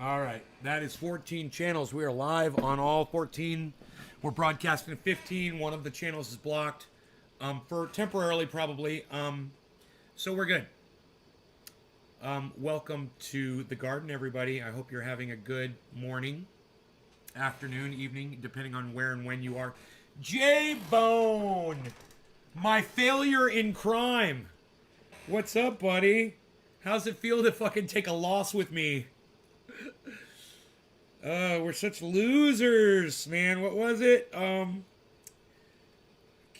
All right, that is 14 channels. We are live on all 14. We're broadcasting at 15. One of the channels is blocked for temporarily, probably. So we're good. Welcome to the garden, everybody. I hope you're having a good morning, afternoon, evening, depending on where and when you are. J Bone, my failure in crime. What's up, buddy? How's it feel to fucking take a loss with me? We're such losers, man. What was it? Can't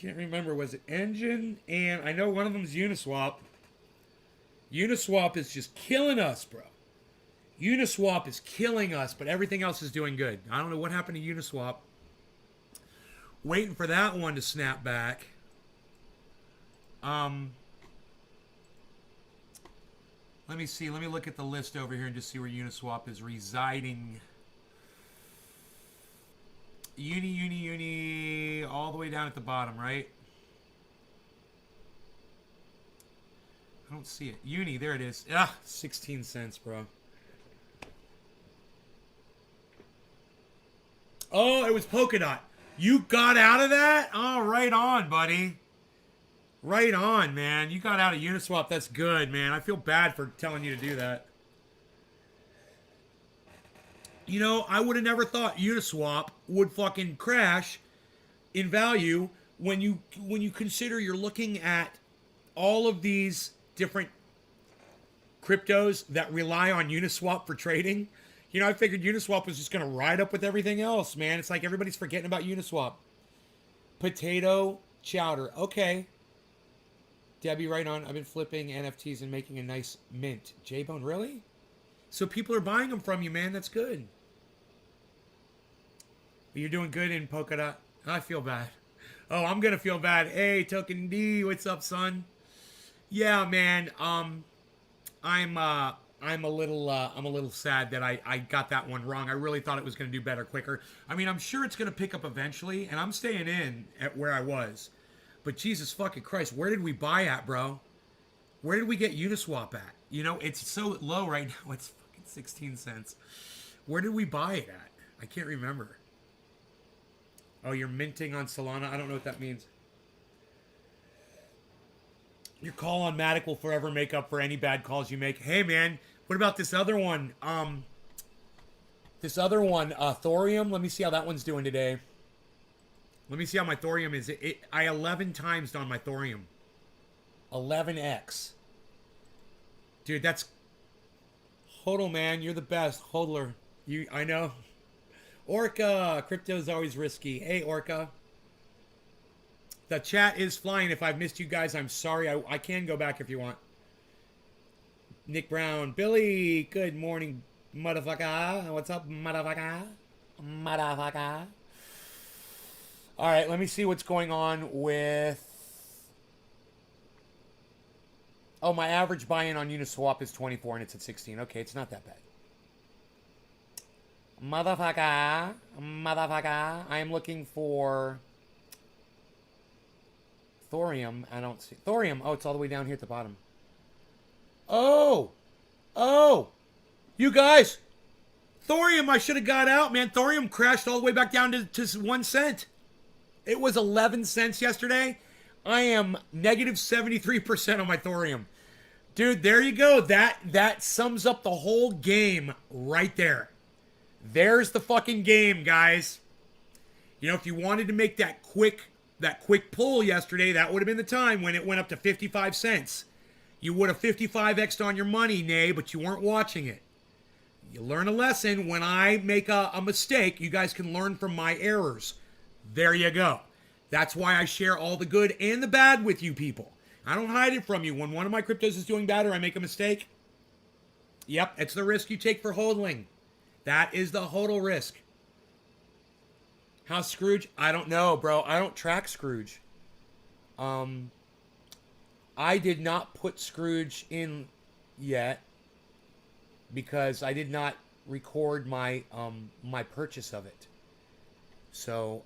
remember. Was it Engine? And I know one of them's Uniswap. Uniswap is just killing us, bro. Uniswap is killing us, but everything else is doing good. I don't know what happened to Uniswap. Waiting for that one to snap back. Let me see. Let me look at the list over here and just see where Uniswap is residing. Uni, all the way down at the bottom, right? I don't see it. Uni, there it is. Ah, 16 cents, bro. Oh, it was Polkadot. You got out of that? Oh, right on, buddy. Right on, man. You got out of Uniswap. That's good, man. I feel bad for telling you to do that. You know, I would have never thought Uniswap would fucking crash in value when you consider you're looking at all of these different cryptos that rely on Uniswap for trading. You know, I figured Uniswap was just going to ride up with everything else, man. It's like everybody's forgetting about Uniswap. Potato chowder. Okay. Debbie, right on. I've been flipping NFTs and making a nice mint. J-Bone, really? So people are buying them from you, man. That's good. You're doing good in Polkadot. I feel bad. Oh, I'm gonna feel bad. Hey, Token D, what's up, son? Yeah, man. I'm a little sad that I got that one wrong. I really thought it was gonna do better quicker. I mean, I'm sure it's gonna pick up eventually, and I'm staying in at where I was. But Jesus fucking Christ, where did we buy at, bro? Where did we get Uniswap at? You know, it's so low right now. It's fucking 16 cents. Where did we buy it at? I can't remember. Oh, you're minting on Solana? I don't know what that means. Your call on Matic will forever make up for any bad calls you make. Hey, man, what about this other one? Thorium. Let me see how that one's doing today. Let me see how my Thorium is. I 11 times on my Thorium. 11x. Dude, that's... Hodl, man. You're the best. Hodler. I know. Orca. Crypto's always risky. Hey, Orca. The chat is flying. If I've missed you guys, I'm sorry. I can go back if you want. Nick Brown. Billy. Good morning, motherfucker. What's up, motherfucker? Motherfucker. All right, let me see what's going on with... Oh, my average buy-in on Uniswap is 24 and it's at 16. Okay, it's not that bad. Motherfucker. I am looking for Thorium. I don't see Thorium. Oh, it's all the way down here at the bottom. Oh, you guys, Thorium. I should have got out, man. Thorium crashed all the way back down to 1 cent. It was 11 cents yesterday. I am negative 73% on my Thorium. Dude, there you go. That sums up the whole game right there. There's the fucking game, guys. You know, if you wanted to make that quick pull yesterday, that would have been the time when it went up to 55 cents. You would have 55x'd on your money, nay, but you weren't watching it. You learn a lesson. When I make a mistake, you guys can learn from my errors. There you go. That's why I share all the good and the bad with you people. I don't hide it from you. When one of my cryptos is doing bad or I make a mistake, yep, it's the risk you take for hodling. That is the hodl risk. How's Scrooge? I don't know, bro. I don't track Scrooge. I did not put Scrooge in yet because I did not record my my purchase of it. So,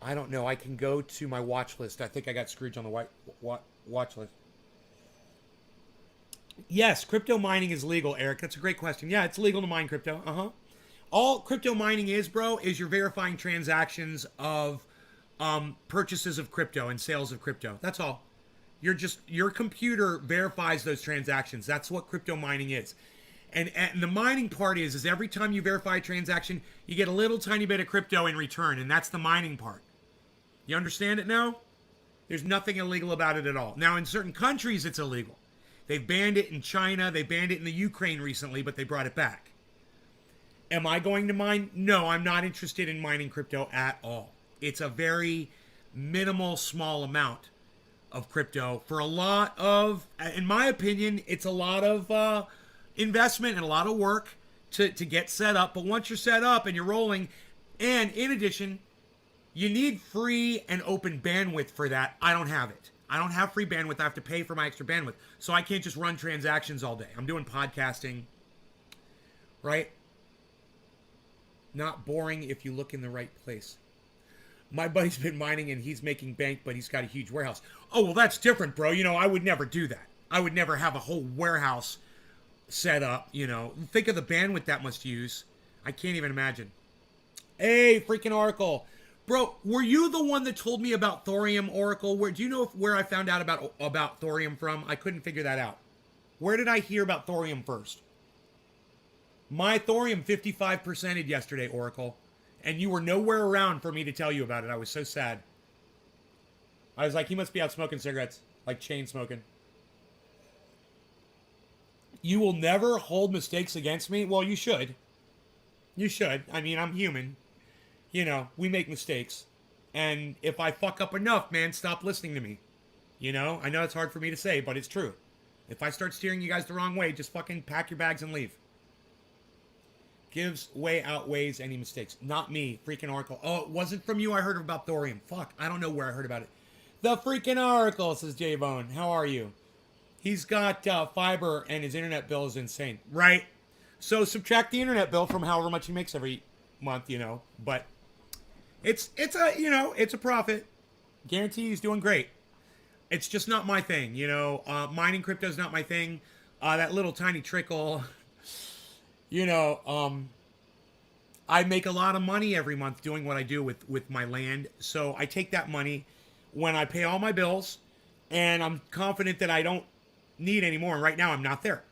I don't know. I can go to my watch list. I think I got Scrooge on the watch list. Yes, crypto mining is legal, Eric. That's a great question. Yeah, it's legal to mine crypto. All crypto mining is, bro, is you're verifying transactions of purchases of crypto and sales of crypto. That's all. Your computer verifies those transactions. That's what crypto mining is. And the mining part is every time you verify a transaction, you get a little tiny bit of crypto in return, and that's the mining part. You understand it now? There's nothing illegal about it at all. Now, in certain countries, it's illegal. They've banned it in China. They banned it in the Ukraine recently, but they brought it back. Am I going to mine? No, I'm not interested in mining crypto at all. It's a very minimal, small amount of crypto for a lot of, in my opinion, it's a lot of investment and a lot of work to get set up. But once you're set up and you're rolling, and in addition, you need free and open bandwidth for that. I don't have it. I don't have free bandwidth. I have to pay for my extra bandwidth. So I can't just run transactions all day. I'm doing podcasting, right? Not boring if you look in the right place. My buddy's been mining and he's making bank, but he's got a huge warehouse. Oh, well, that's different, bro. You know, I would never do that. I would never have a whole warehouse set up, you know. Think of the bandwidth that must use. I can't even imagine. Hey, freaking Oracle. Bro, were you the one that told me about thorium, Oracle? Do you know where I found out about thorium from? I couldn't figure that out. Where did I hear about thorium first? My thorium 55%ed yesterday, Oracle. And you were nowhere around for me to tell you about it. I was so sad. I was like, he must be out smoking cigarettes. Like chain smoking. You will never hold mistakes against me? Well, you should. You should. I mean, I'm human. You know, we make mistakes. And if I fuck up enough, man, stop listening to me. You know? I know it's hard for me to say, but it's true. If I start steering you guys the wrong way, just fucking pack your bags and leave. Gives way outweighs any mistakes. Not me, freaking Oracle. Oh, it wasn't from you I heard about thorium. Fuck, I don't know where I heard about it. The freaking Oracle, says J-Bone. How are you? He's got fiber and his internet bill is insane. Right? So subtract the internet bill from however much he makes every month, you know. But it's a profit. Guarantee he's doing great. It's just not my thing, you know. Mining crypto is not my thing. That little tiny trickle... You know, I make a lot of money every month doing what I do with my land. So I take that money when I pay all my bills, and I'm confident that I don't need any more. And right now, I'm not there.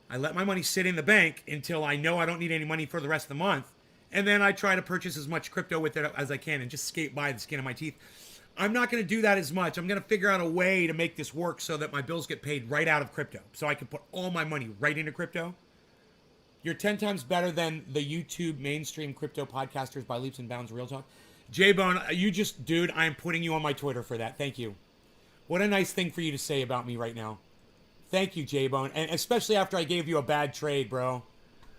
I let my money sit in the bank until I know I don't need any money for the rest of the month. And then I try to purchase as much crypto with it as I can and just skate by the skin of my teeth. I'm not going to do that as much. I'm going to figure out a way to make this work so that my bills get paid right out of crypto. So I can put all my money right into crypto. You're 10 times better than the YouTube mainstream crypto podcasters by leaps and bounds. Real talk. J-Bone, dude, I am putting you on my Twitter for that. Thank you. What a nice thing for you to say about me right now. Thank you, J-Bone. And especially after I gave you a bad trade, bro.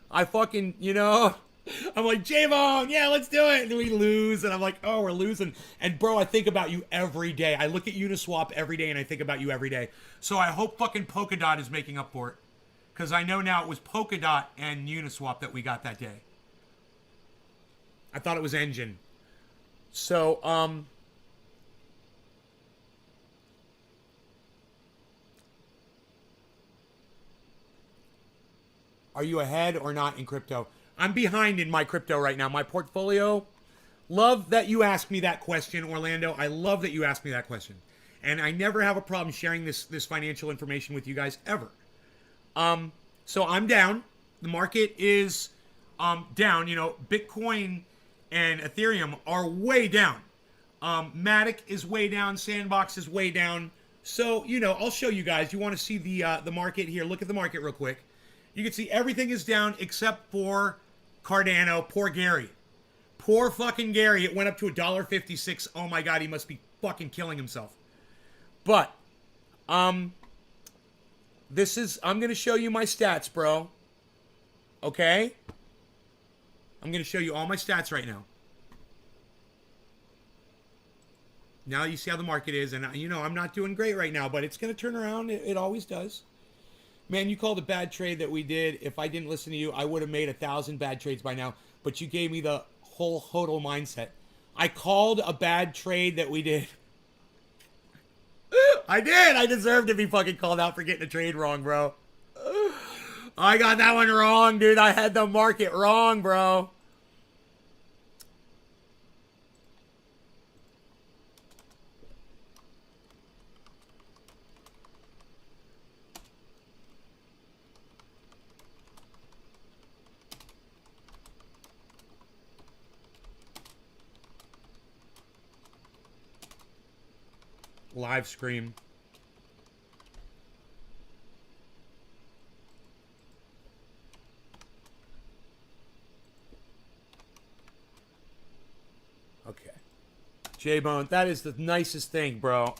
I fucking, you know, I'm like, J-Bone, yeah, let's do it. And we lose. And I'm like, oh, we're losing. And bro, I think about you every day. I look at Uniswap every day and I think about you every day. So I hope fucking Polkadot is making up for it. Because I know now it was Polkadot and Uniswap that we got that day. I thought it was Engine. So, are you ahead or not in crypto? I'm behind in my crypto right now. My portfolio. Love that you asked me that question, Orlando. I love that you asked me that question. And I never have a problem sharing this financial information with you guys, ever. So I'm down. The market is down. You know, Bitcoin and Ethereum are way down. Matic is way down. Sandbox is way down. So, you know, I'll show you guys. You want to see the market here? Look at the market real quick. You can see everything is down except for Cardano. Poor Gary. Poor fucking Gary. It went up to $1.56. Oh my God, he must be fucking killing himself. But, I'm going to show you my stats, bro. Okay? I'm going to show you all my stats right now. Now you see how the market is. And, you know, I'm not doing great right now, but it's going to turn around. It always does. Man, you called a bad trade that we did. If I didn't listen to you, I would have made 1,000 bad trades by now. But you gave me the whole hodl mindset. I called a bad trade that we did. I did. I deserve to be fucking called out for getting a trade wrong, bro. I got that one wrong, dude. I had the market wrong, bro. Live stream. Okay. J-Bone, that is the nicest thing, bro.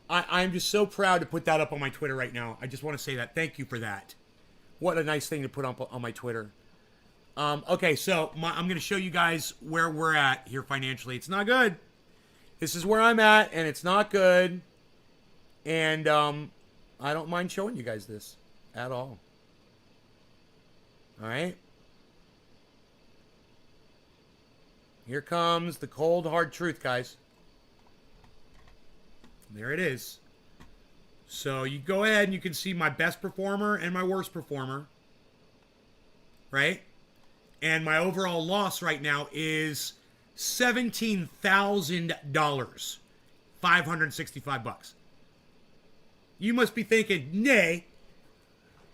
I'm just so proud to put that up on my Twitter right now. I just want to say that. Thank you for that. What a nice thing to put up on my Twitter. Okay, so I'm going to show you guys where we're at here financially. It's not good. This is where I'm at, and it's not good. And I don't mind showing you guys this at all. All right? Here comes the cold, hard truth, guys. There it is. So you go ahead and you can see my best performer and my worst performer. Right? And my overall loss right now is $17,000. 565 bucks. You must be thinking, nay,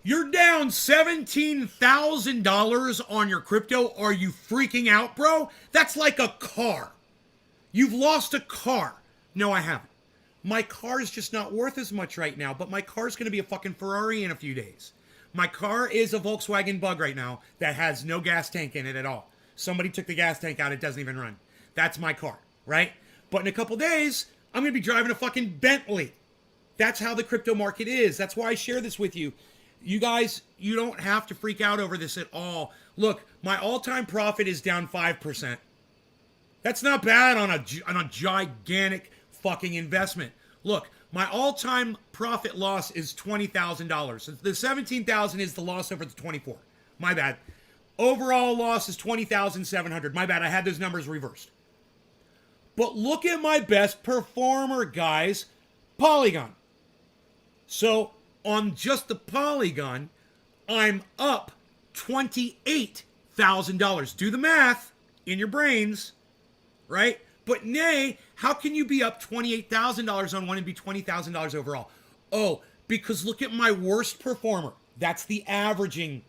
you're down $17,000 on your crypto. Are you freaking out, bro? That's like a car. You've lost a car. No, I haven't. My car is just not worth as much right now, but my car's going to be a fucking Ferrari in a few days. My car is a Volkswagen Bug right now that has no gas tank in it at all. Somebody took the gas tank out. It doesn't even run. That's my car, right? But in a couple days, I'm going to be driving a fucking Bentley. That's how the crypto market is. That's why I share this with you. You guys, you don't have to freak out over this at all. Look, my all-time profit is down 5%. That's not bad on a gigantic fucking investment. Look, my all-time profit loss is $20,000. The $17,000 is the loss over the 24. My bad. Overall loss is $20,700. My bad. I had those numbers reversed. But look at my best performer, guys. Polygon. So on just the Polygon, I'm up $28,000. Do the math in your brains, right? But nay, how can you be up $28,000 on one and be $20,000 overall? Oh, because look at my worst performer. That's the averaging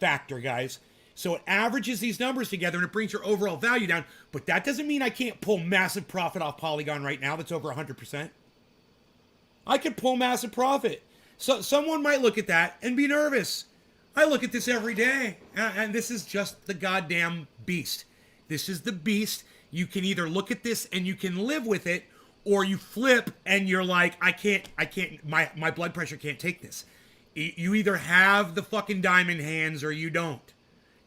factor, guys. So it averages these numbers together and it brings your overall value down. But that doesn't mean I can't pull massive profit off Polygon right now. That's over 100%. I could pull massive profit. So someone might look at that and be nervous. I look at this every day. And this is just the goddamn beast. This is the beast. You can either look at this and you can live with it, or you flip and you're like, I can't, my blood pressure can't take this. You either have the fucking diamond hands or you don't.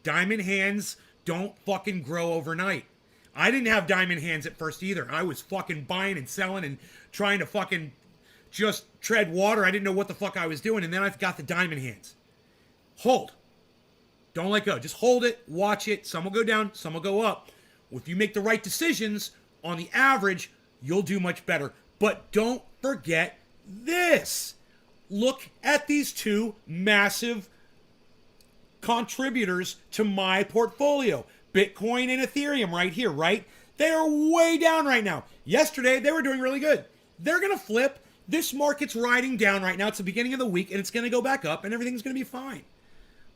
Diamond hands don't fucking grow overnight. I didn't have diamond hands at first either. I was fucking buying and selling and trying to fucking just tread water. I didn't know what the fuck I was doing. And then I've got the diamond hands. Hold. Don't let go. Just hold it. Watch it. Some will go down. Some will go up. If you make the right decisions, on the average, you'll do much better. But don't forget this. Look at these two massive contributors to my portfolio. Bitcoin and Ethereum right here, right? They are way down right now. Yesterday, they were doing really good. They're going to flip. This market's riding down right now. It's the beginning of the week, and it's going to go back up, and everything's going to be fine.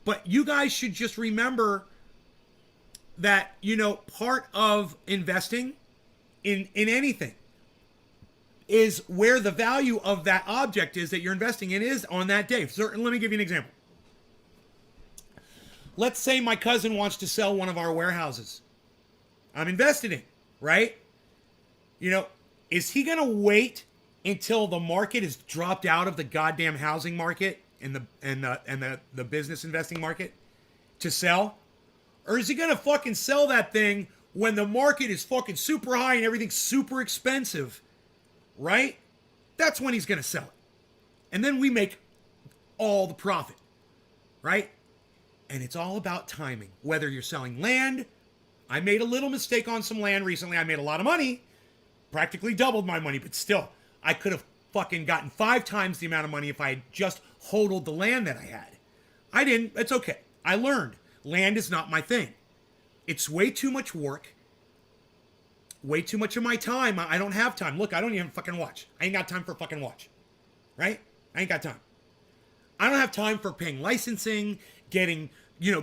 But you guys should just remember that, you know, part of investing in anything is where the value of that object is that you're investing in is on that day. So let me give you an example. Let's say my cousin wants to sell one of our warehouses. I'm invested in, right? You know, is he going to wait until the market is dropped out of the goddamn housing market and the business investing market to sell? Or is he going to fucking sell that thing when the market is fucking super high and everything's super expensive, right? That's when he's going to sell it. And then we make all the profit, right? And it's all about timing. Whether you're selling land, I made a little mistake on some land recently. I made a lot of money, practically doubled my money, but still, I could have fucking gotten 5 times the amount of money if I had just hodled the land that I had. I didn't. It's okay. I learned. Land is not my thing. It's way too much work. Way too much of my time. I don't have time. Look, I don't even fucking watch. I ain't got time for a fucking watch. Right? I ain't got time. I don't have time for paying licensing, getting,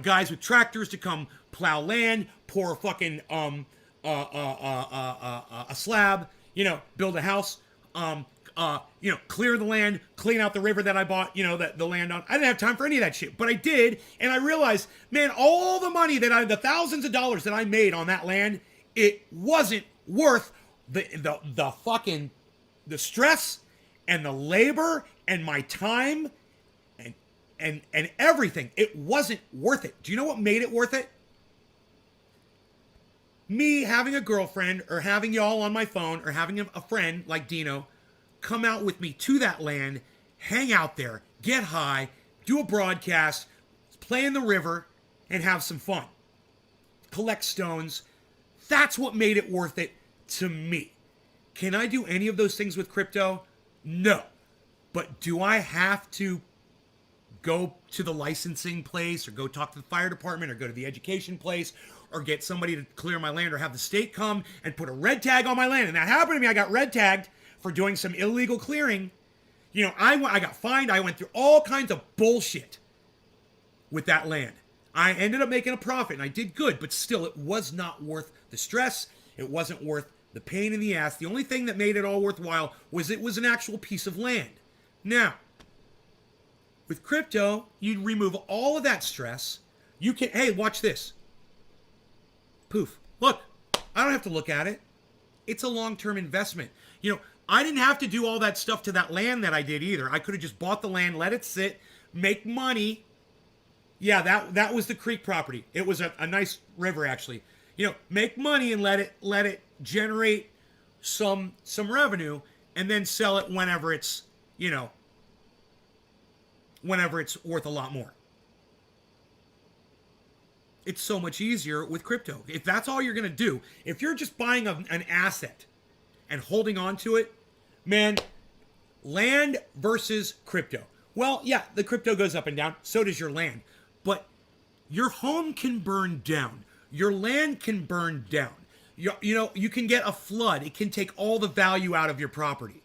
guys with tractors to come plow land, pour a fucking a slab, build a house, clear the land, clean out the river that I bought, the land on. I didn't have time for any of that shit, but I did, and I realized, man, all the money the thousands of dollars that I made on that land, it wasn't worth the fucking the stress and the labor and my time and everything. It wasn't worth it. Do you know what made it worth it? Me having a girlfriend or having y'all on my phone or having a friend like Dino come out with me to that land, hang out there, get high, do a broadcast, play in the river, and have some fun. Collect stones. That's what made it worth it to me. Can I do any of those things with crypto? No. But do I have to go to the licensing place or go talk to the fire department or go to the education place or get somebody to clear my land or have the state come and put a red tag on my land? And that happened to me. I got red tagged for doing some illegal clearing. I got fined. I went through all kinds of bullshit with that land. I ended up making a profit and I did good, but still it was not worth the stress. It wasn't worth the pain in the ass. The only thing that made it all worthwhile was it was an actual piece of land. Now, with crypto, you remove all of that stress. You can, hey, watch this. Poof. Look, I don't have to look at it. It's a long-term investment. I didn't have to do all that stuff to that land that I did either. I could have just bought the land, let it sit, make money. Yeah, that was the creek property. It was a nice river, actually. Make money and let it generate some revenue, and then sell it whenever it's worth a lot more. It's so much easier with crypto. If that's all you're going to do, if you're just buying an asset and holding on to it, man, land versus crypto. Well, yeah, the crypto goes up and down. So does your land. But your home can burn down. Your land can burn down. You can get a flood. It can take all the value out of your property.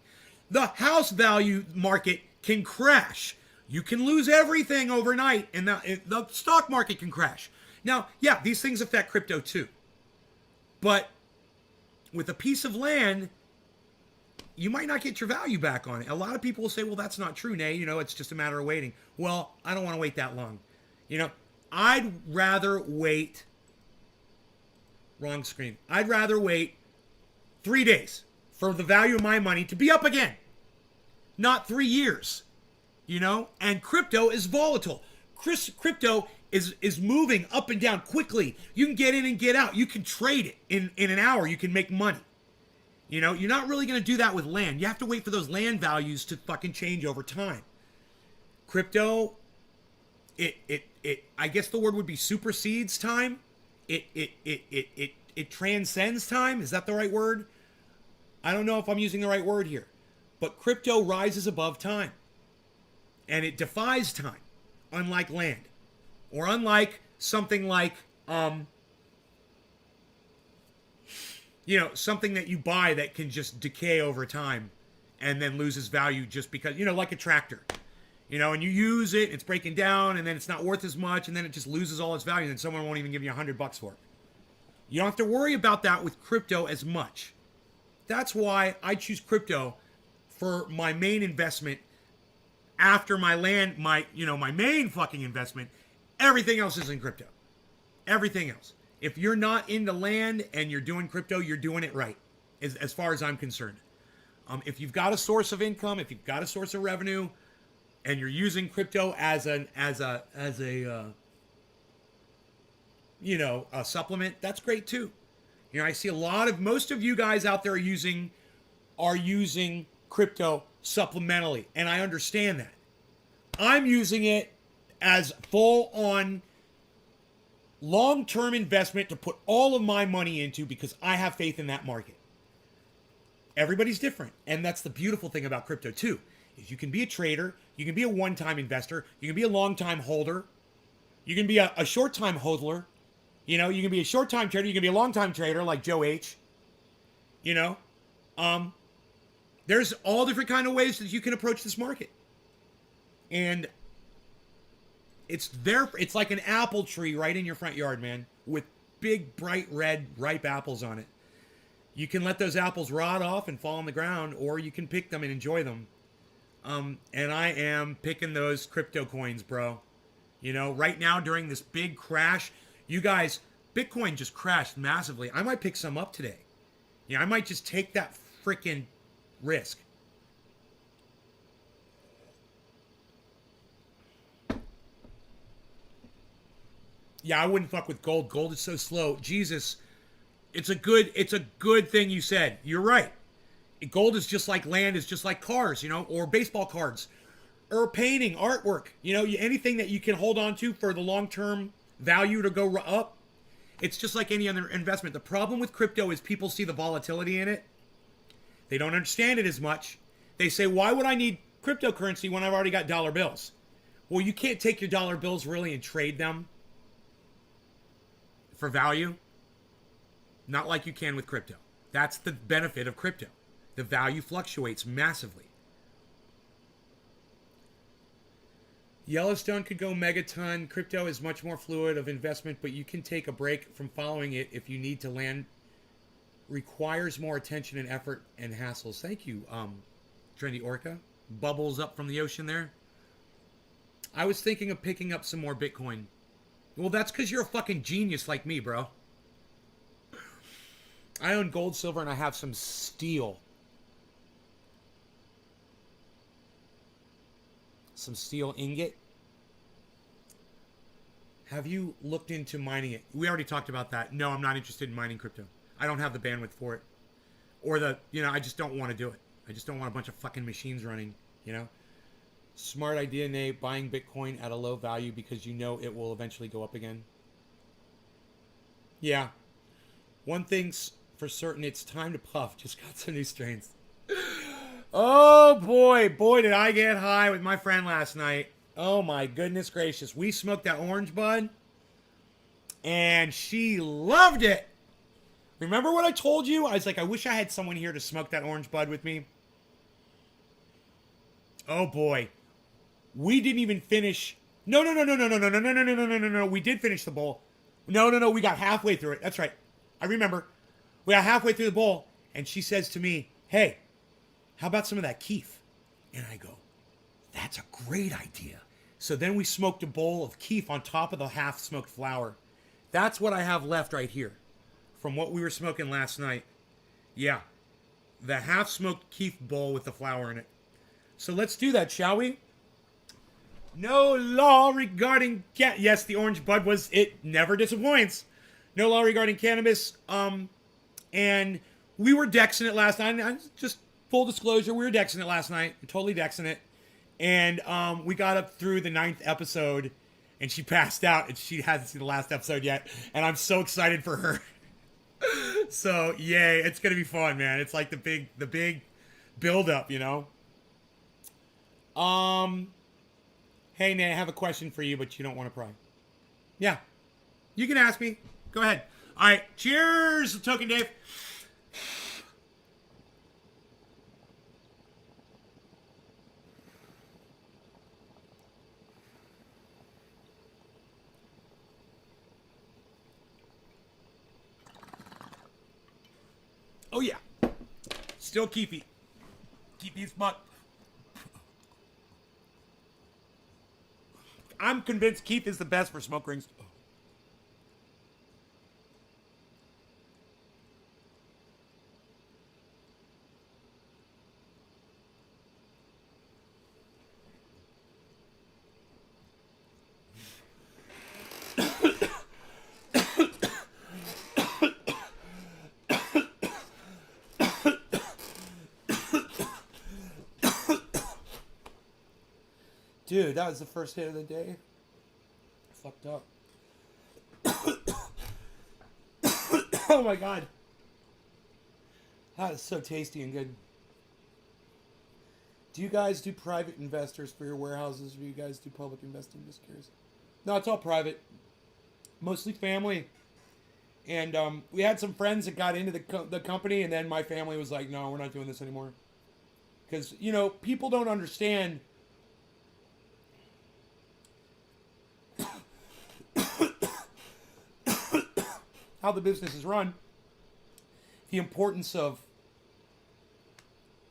The house value market can crash. You can lose everything overnight, and the stock market can crash. Now, yeah, these things affect crypto too. But with a piece of land, you might not get your value back on it. A lot of people will say, well, that's not true, Nay. It's just a matter of waiting. Well, I don't want to wait that long. I'd rather wait. Wrong screen. I'd rather wait 3 days for the value of my money to be up again. Not 3 years. And crypto is volatile. Crypto is moving up and down quickly. You can get in and get out. You can trade it in an hour. You can make money. You're not really going to do that with land. You have to wait for those land values to fucking change over time. Crypto, I guess the word would be supersedes time. It transcends time. Is that the right word? I don't know if I'm using the right word here. But crypto rises above time. And it defies time, unlike land. Or unlike something like, something that you buy that can just decay over time and then loses value just because, like a tractor. And you use it, it's breaking down, and then it's not worth as much, and then it just loses all its value, and then someone won't even give you $100 for it. You don't have to worry about that with crypto as much. That's why I choose crypto for my main investment. After my land, my main fucking investment, everything else is in crypto. Everything else. If you're not into land and you're doing crypto, you're doing it right, as far as I'm concerned. If you've got a source of income, if you've got a source of revenue, and you're using crypto as a supplement, that's great too. I see most of you guys out there are using crypto supplementally, and I understand that. I'm using it as full-on long-term investment to put all of my money into because I have faith in that market. Everybody's different. And that's the beautiful thing about crypto too, is you can be a trader, you can be a one-time investor, you can be a long-time holder, you can be a short-time hodler, you know, you can be a short-time trader, you can be a long-time trader like Joe H. You know? There's all different kind of ways that you can approach this market. And it's there, it's like an apple tree right in your front yard, man, with big, bright red, ripe apples on it. You can let those apples rot off and fall on the ground, or you can pick them and enjoy them. And I am picking those crypto coins, bro. You know, right now during this big crash, you guys, Bitcoin just crashed massively. I might pick some up today. Yeah, I might just take that freaking risk. Yeah, I wouldn't fuck with gold. Gold is so slow. Jesus, it's a good thing you said. You're right. Gold is just like land, is just like cars, you know, or baseball cards, or painting, artwork. You know, anything that you can hold on to for the long-term value to go up. It's just like any other investment. The problem with crypto is people see the volatility in it. They don't understand it as much. They say, why would I need cryptocurrency when I've already got dollar bills? Well, you can't take your dollar bills really and trade them for value. Not like you can with crypto. That's the benefit of crypto. The value fluctuates massively. Yellowstone could go megaton. Crypto is much more fluid of investment, but you can take a break from following it if you need to land. Requires more attention and effort and hassles. Thank you, Trendy Orca. Bubbles up from the ocean there. I was thinking of picking up some more Bitcoin. Well, that's because you're a fucking genius like me, bro. I own gold, silver, and I have some steel. Some steel ingot. Have you looked into mining it? We already talked about that. No, I'm not interested in mining crypto. I don't have the bandwidth for it. Or I just don't want to do it. I just don't want a bunch of fucking machines running, you know? Smart idea, Nate. Buying Bitcoin at a low value because you know it will eventually go up again. Yeah. One thing's for certain, it's time to puff. Just got some new strains. Oh, boy. Boy, did I get high with my friend last night. Oh, my goodness gracious. We smoked that orange bud, and she loved it. Remember what I told you? I was like, I wish I had someone here to smoke that orange bud with me. Oh, boy. We didn't even finish. No. We did finish the bowl. No. We got halfway through it. That's right. I remember. We got halfway through the bowl, and she says to me, hey, how about some of that keef? And I go, that's a great idea. So then we smoked a bowl of keef on top of the half-smoked flour. That's what I have left right here from what we were smoking last night. Yeah, the half-smoked keef bowl with the flour in it. So let's do that, shall we? No law regarding... Yes, the orange bud was... It never disappoints. No law regarding cannabis. And we were dexing it last night. And just full disclosure, we were dexing it last night. Totally dexing it. And we got up through the 9th episode, and she passed out, and she hasn't seen the last episode yet. And I'm so excited for her. So, yay. It's going to be fun, man. It's like the big build-up, you know? Hey, Nate, I have a question for you, but you don't want to pry. Yeah. You can ask me. Go ahead. All right. Cheers, Token Dave. Oh, yeah. Still Keefy. Keefy's butt. I'm convinced Keef is the best for smoke rings. Dude, that was the first hit of the day. Fucked up. Oh my god. Ah, it's so tasty and good. Do you guys do private investors for your warehouses, or do you guys do public investing? Just curious. No, it's all private. Mostly family. And we had some friends that got into the company, and then my family was like, no, we're not doing this anymore. Because, you know, people don't understand how the business is run, the importance of,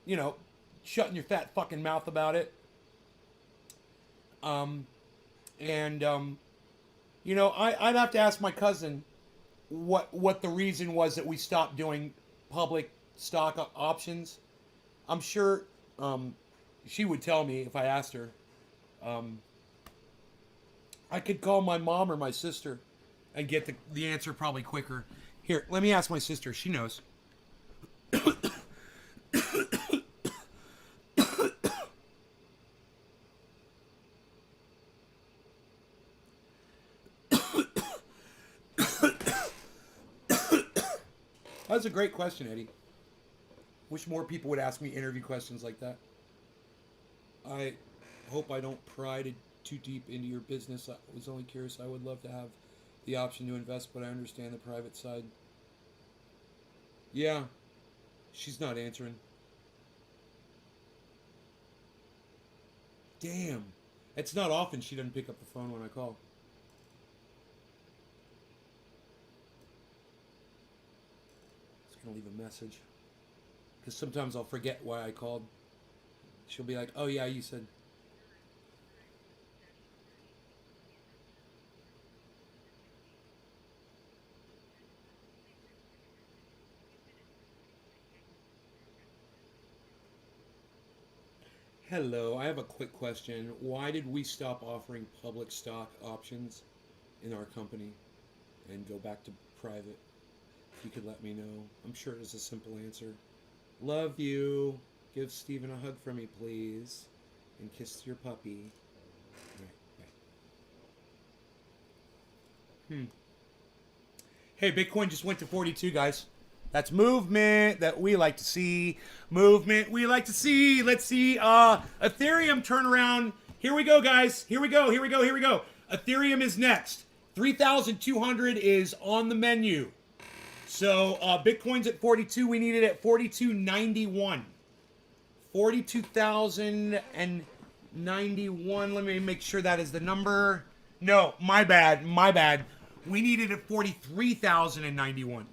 you know, shutting your fat fucking mouth about it. You know, I'd have to ask my cousin what the reason was that we stopped doing public stock options. I'm sure she would tell me if I asked her. I could call my mom or my sister and get the answer probably quicker. Here, let me ask my sister. She knows. That's a great question, Eddie. Wish more people would ask me interview questions like that. I hope I don't pry too deep into your business. I was only curious. I would love to have the option to invest, but I understand the private side. Yeah, she's not answering. Damn. It's not often she doesn't pick up the phone when I call. Just gonna leave a message. Because sometimes I'll forget why I called. She'll be like, oh yeah, you said. Hello, I have a quick question. Why did we stop offering public stock options in our company and go back to private? If you could let me know. I'm sure it's a simple answer. Love you. Give Steven a hug for me, please. And kiss your puppy. Right, right. Hey, Bitcoin just went to 42, guys. That's movement that we like to see. Movement we like to see. Let's see. Ethereum turnaround. Here we go, guys. Here we go. Here we go. Here we go. Ethereum is next. 3,200 is on the menu. So Bitcoin's at 42. We need it at 42.91. 42,091. Let me make sure that is the number. No, my bad. My bad. We need it at 43,091.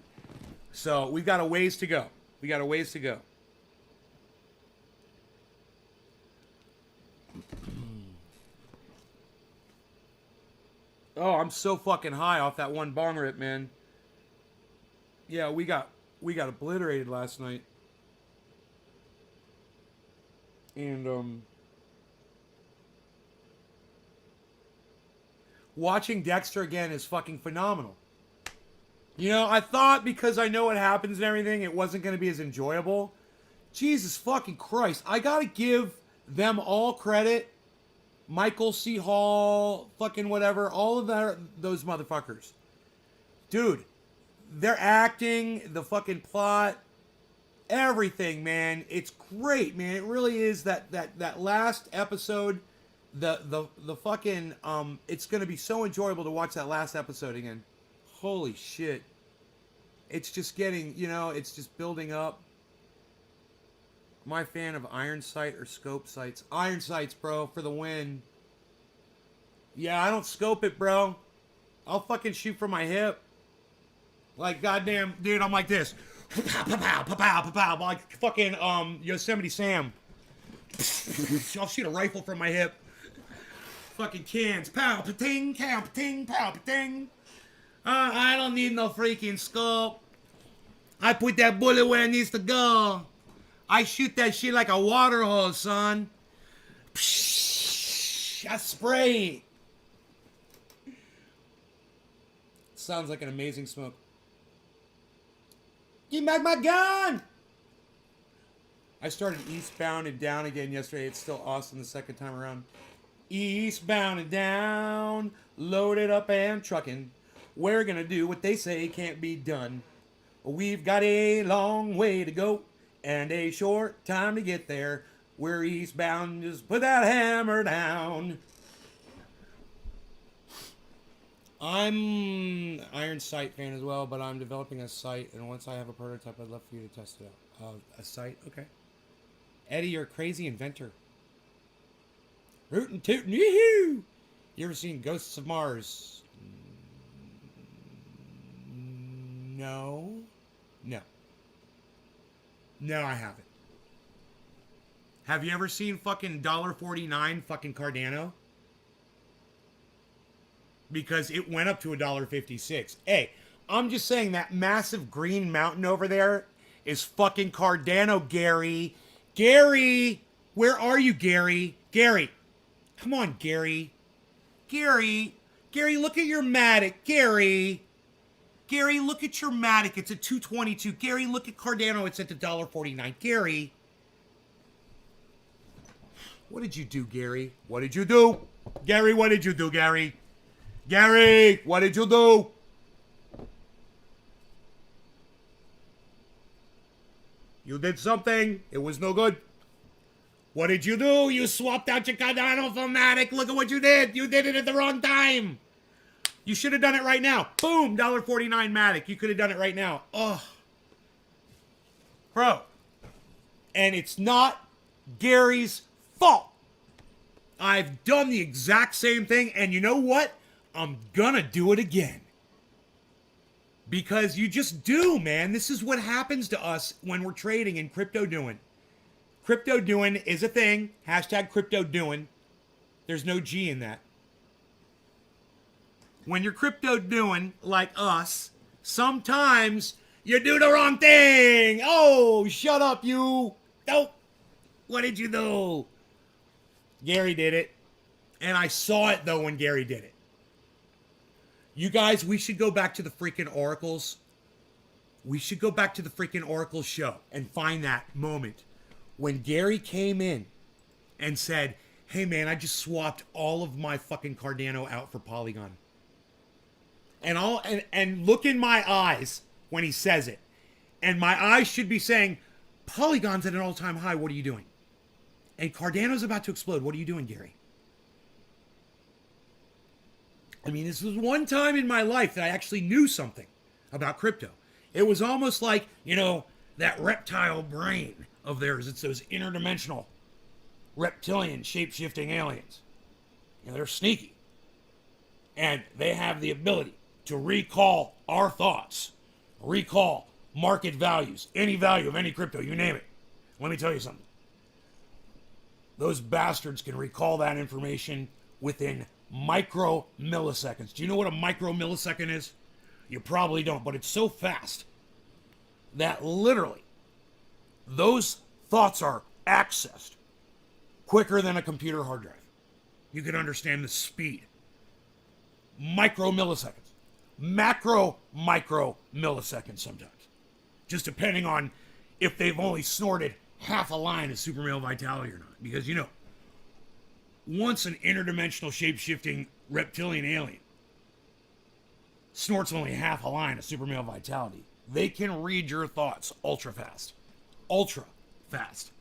So we've got a ways to go. We got a ways to go. Oh, I'm so fucking high off that one bong rip, man. Yeah, we got obliterated last night. And watching Dexter again is fucking phenomenal. You know, I thought because I know what happens and everything, it wasn't going to be as enjoyable. Jesus fucking Christ. I got to give them all credit. Michael C. Hall, fucking whatever, all of those motherfuckers. Dude, they're acting, the fucking plot, everything, man. It's great, man. It really is that last episode, the fucking, it's going to be so enjoyable to watch that last episode again. Holy shit. It's just getting, you know, it's just building up. Am I a fan of iron sight or scope sights? Iron sights, bro, for the win. Yeah, I don't scope it, bro. I'll fucking shoot from my hip. Like, goddamn, dude, I'm like this. Like fucking Yosemite Sam. I'll shoot a rifle from my hip. Fucking cans. Pow, pa-ting, pow, pa-ting, pow, pa-ting. I don't need no freaking scope. I put that bullet where it needs to go. I shoot that shit like a water hose, son. Psh, I spray. Sounds like an amazing smoke. Give me back my gun! I started eastbound and down again yesterday. It's still awesome the second time around. Eastbound and down, loaded up and trucking. We're gonna do what they say can't be done. We've got a long way to go and a short time to get there. We're eastbound, just put that hammer down. I'm Iron Sight fan as well, but I'm developing a sight, and once I have a prototype, I'd love for you to test it out. A sight? Okay. Eddie, you're a crazy inventor. Rootin' tootin' yoo-hoo! You ever seen Ghosts of Mars? No. No. No, I haven't. Have you ever seen fucking $1.49 fucking Cardano? Because it went up to $1.56. Hey, I'm just saying that massive green mountain over there is fucking Cardano, Gary. Gary! Where are you, Gary? Gary! Come on, Gary. Gary! Gary, look at your Matic. Gary! Gary, look at your Matic. It's at 222. Gary, look at Cardano. It's at $1.49. Gary! What did you do, Gary? What did you do? Gary, what did you do, Gary? Gary, what did you do? You did something. It was no good. What did you do? You swapped out your Cardano for Matic. Look at what you did. You did it at the wrong time. You should have done it right now. Boom, $1.49 Matic. You could have done it right now. Ugh. Bro. And it's not Gary's fault. I've done the exact same thing, and you know what? I'm gonna do it again. Because you just do, man. This is what happens to us when we're trading and crypto doing. Crypto doing is a thing. Hashtag crypto doing. There's no G in that. When you're crypto doing, like us, sometimes you do the wrong thing. Oh, shut up, you. Nope. What did you do? Gary did it. And I saw it, though, when Gary did it. You guys, we should go back to the freaking oracles. We should go back to the freaking oracle show and find that moment when Gary came in and said, hey, man, I just swapped all of my fucking Cardano out for Polygon. And look in my eyes when he says it. And my eyes should be saying, Polygon's at an all-time high. What are you doing? And Cardano's about to explode. What are you doing, Gary? I mean, this was one time in my life that I actually knew something about crypto. It was almost like, you know, that reptile brain of theirs. It's those interdimensional reptilian shape-shifting aliens. You know, they're sneaky. And they have the ability to recall our thoughts, recall market values, any value of any crypto, you name it. Let me tell you something. Those bastards can recall that information within micro milliseconds. Do you know what a micro millisecond is? You probably don't, but it's so fast that literally those thoughts are accessed quicker than a computer hard drive. You can understand the speed. Micro milliseconds. Macro micro milliseconds sometimes. Just depending on if they've only snorted half a line of super male vitality or not. Because, you know, once an interdimensional shape-shifting reptilian alien snorts only half a line of super male vitality, they can read your thoughts ultra fast. Ultra fast.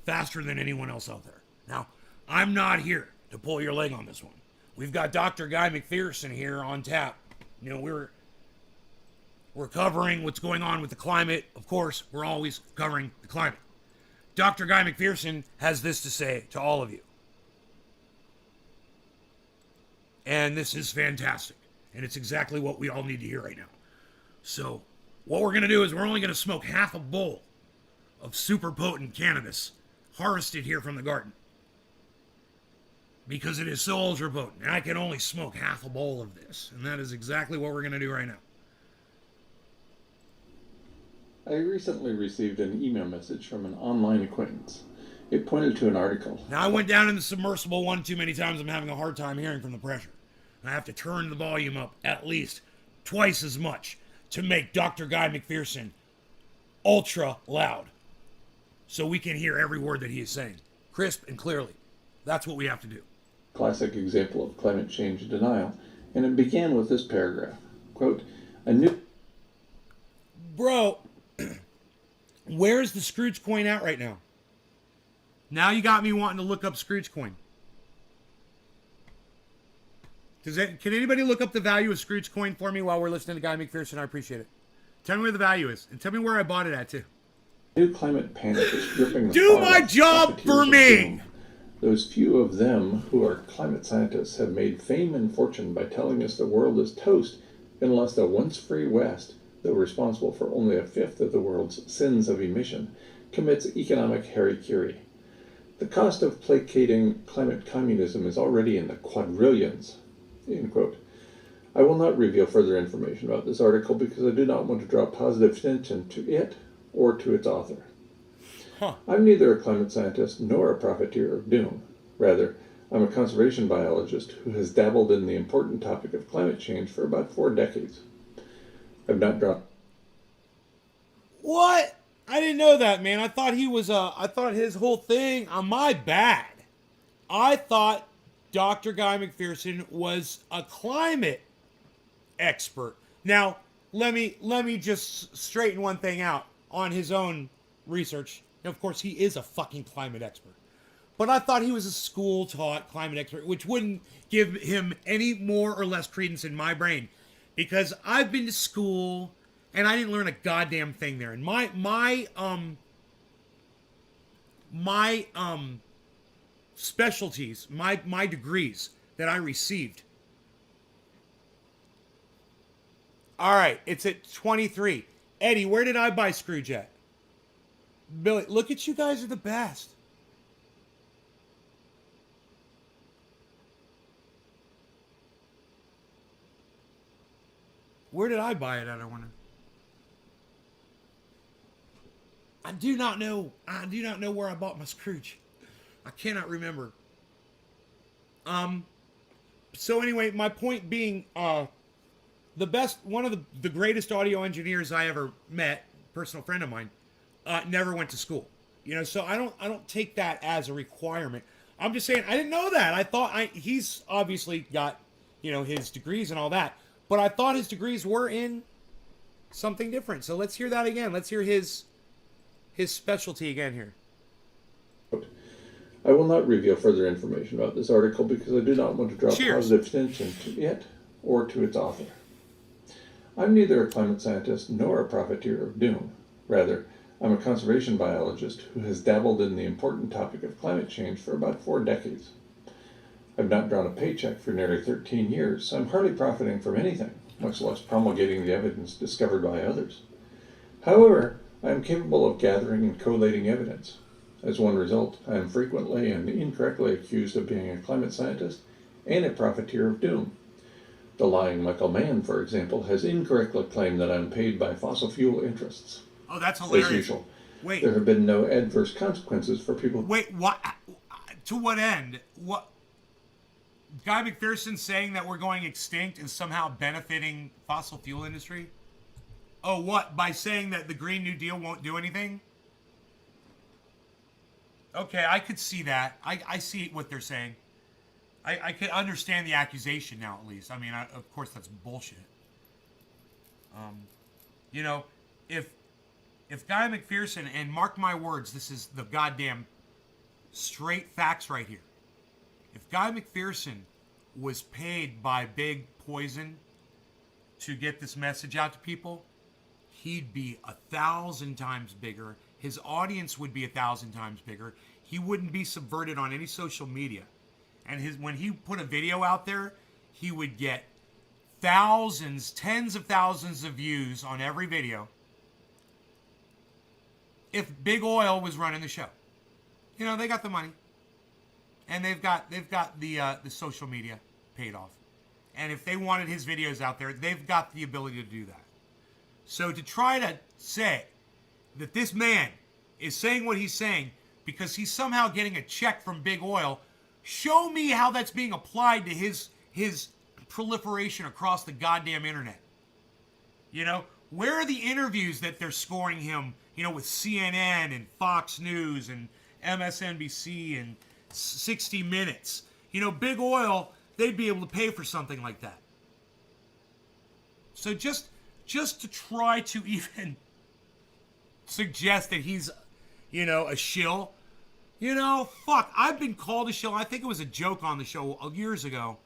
Faster than anyone else out there. Now, I'm not here to pull your leg on this one. We've got Dr. Guy McPherson here on tap. You know, we're covering what's going on with the climate. Of course, we're always covering the climate. Dr. Guy McPherson has this to say to all of you. And this is fantastic. And it's exactly what we all need to hear right now. So, what we're going to do is we're only going to smoke half a bowl of super potent cannabis harvested here from the garden. Because it is so ultra potent. And I can only smoke half a bowl of this. And that is exactly what we're going to do right now. I recently received an email message from an online acquaintance. It pointed to an article. Now, I went down in the submersible one too many times. I'm having a hard time hearing from the pressure. I have to turn the volume up at least twice as much to make Dr. Guy McPherson ultra loud so we can hear every word that he is saying, crisp and clearly. That's what we have to do. Classic example of climate change denial, and it began with this paragraph. Quote, a new... Bro, the Scrooge coin at right now? Now you got me wanting to look up Scrooge coin. Can anybody look up the value of Scrooge coin for me while we're listening to Guy McPherson? I appreciate it. Tell me where the value is, and tell me where I bought it at too. New climate panic is gripping the Do my job for me! Those few of them who are climate scientists have made fame and fortune by telling us the world is toast unless the once free West, though responsible for only a fifth of the world's sins of emission, commits economic harikiri. The cost of placating climate communism is already in the quadrillions. End quote. I will not reveal further information about this article because I do not want to draw positive attention to it or to its author. I'm neither a climate scientist nor a profiteer of doom. Rather, I'm a conservation biologist who has dabbled in the important topic of climate change for about 4 decades. I've not drawn... What? I didn't know that, man. I thought he was, I thought his whole thing, my bad. I thought Dr. Guy McPherson was a climate expert. Now, let me just straighten one thing out on his own research. Now, of course, he is a fucking climate expert. But I thought he was a school-taught climate expert, which wouldn't give him any more or less credence in my brain. Because I've been to school, and I didn't learn a goddamn thing there. And my specialties, my degrees that I received. All right, it's at 23. Eddie, where did I buy Scrooge at? Billy, look at you guys are the best. Where did I buy it at, I wonder? I do not know where I bought my Scrooge. I cannot remember. So anyway, my point being, one of the greatest audio engineers I ever met, personal friend of mine, never went to school. You know, so I don't take that as a requirement. I'm just saying I didn't know that. I thought he's obviously got, you know, his degrees and all that, but I thought his degrees were in something different. So let's hear that again. Let's hear his specialty again here. I will not reveal further information about this article because I do not want to draw positive attention to it or to its author. I'm neither a climate scientist nor a profiteer of doom. Rather, I'm a conservation biologist who has dabbled in the important topic of climate change for about 4 decades. I've not drawn a paycheck for nearly 13 years, so I'm hardly profiting from anything, much less promulgating the evidence discovered by others. However, I am capable of gathering and collating evidence. As one result, I am frequently and incorrectly accused of being a climate scientist and a profiteer of doom. The lying Michael Mann, for example, has incorrectly claimed that I'm paid by fossil fuel interests. Oh, that's hilarious. As usual, wait, there have been no adverse consequences for people... Wait, what? To what end? What? Guy McPherson saying that we're going extinct and somehow benefiting fossil fuel industry? Oh, what? By saying that the Green New Deal won't do anything? Okay, I could see that. I see what they're saying. I could understand the accusation now, at least. I mean, of course, that's bullshit. You know, if Guy McPherson, and mark my words, this is the goddamn straight facts right here. If Guy McPherson was paid by Big Poison to get this message out to people, he'd be 1,000 times bigger. His audience would be 1,000 times bigger. He wouldn't be subverted on any social media. And when he put a video out there, he would get thousands, tens of thousands of views on every video if Big Oil was running the show. You know, they got the money. And they've got the social media paid off. And if they wanted his videos out there, they've got the ability to do that. So to try to say that this man is saying what he's saying because he's somehow getting a check from Big Oil, show me how that's being applied to his proliferation across the goddamn internet. You know, where are the interviews that they're scoring him, you know, with CNN and Fox News and MSNBC and 60 Minutes? You know, Big Oil, they'd be able to pay for something like that. So just to try to even suggest that he's you know, a shill. You know, fuck, I've been called a shill. I think it was a joke on the show years ago.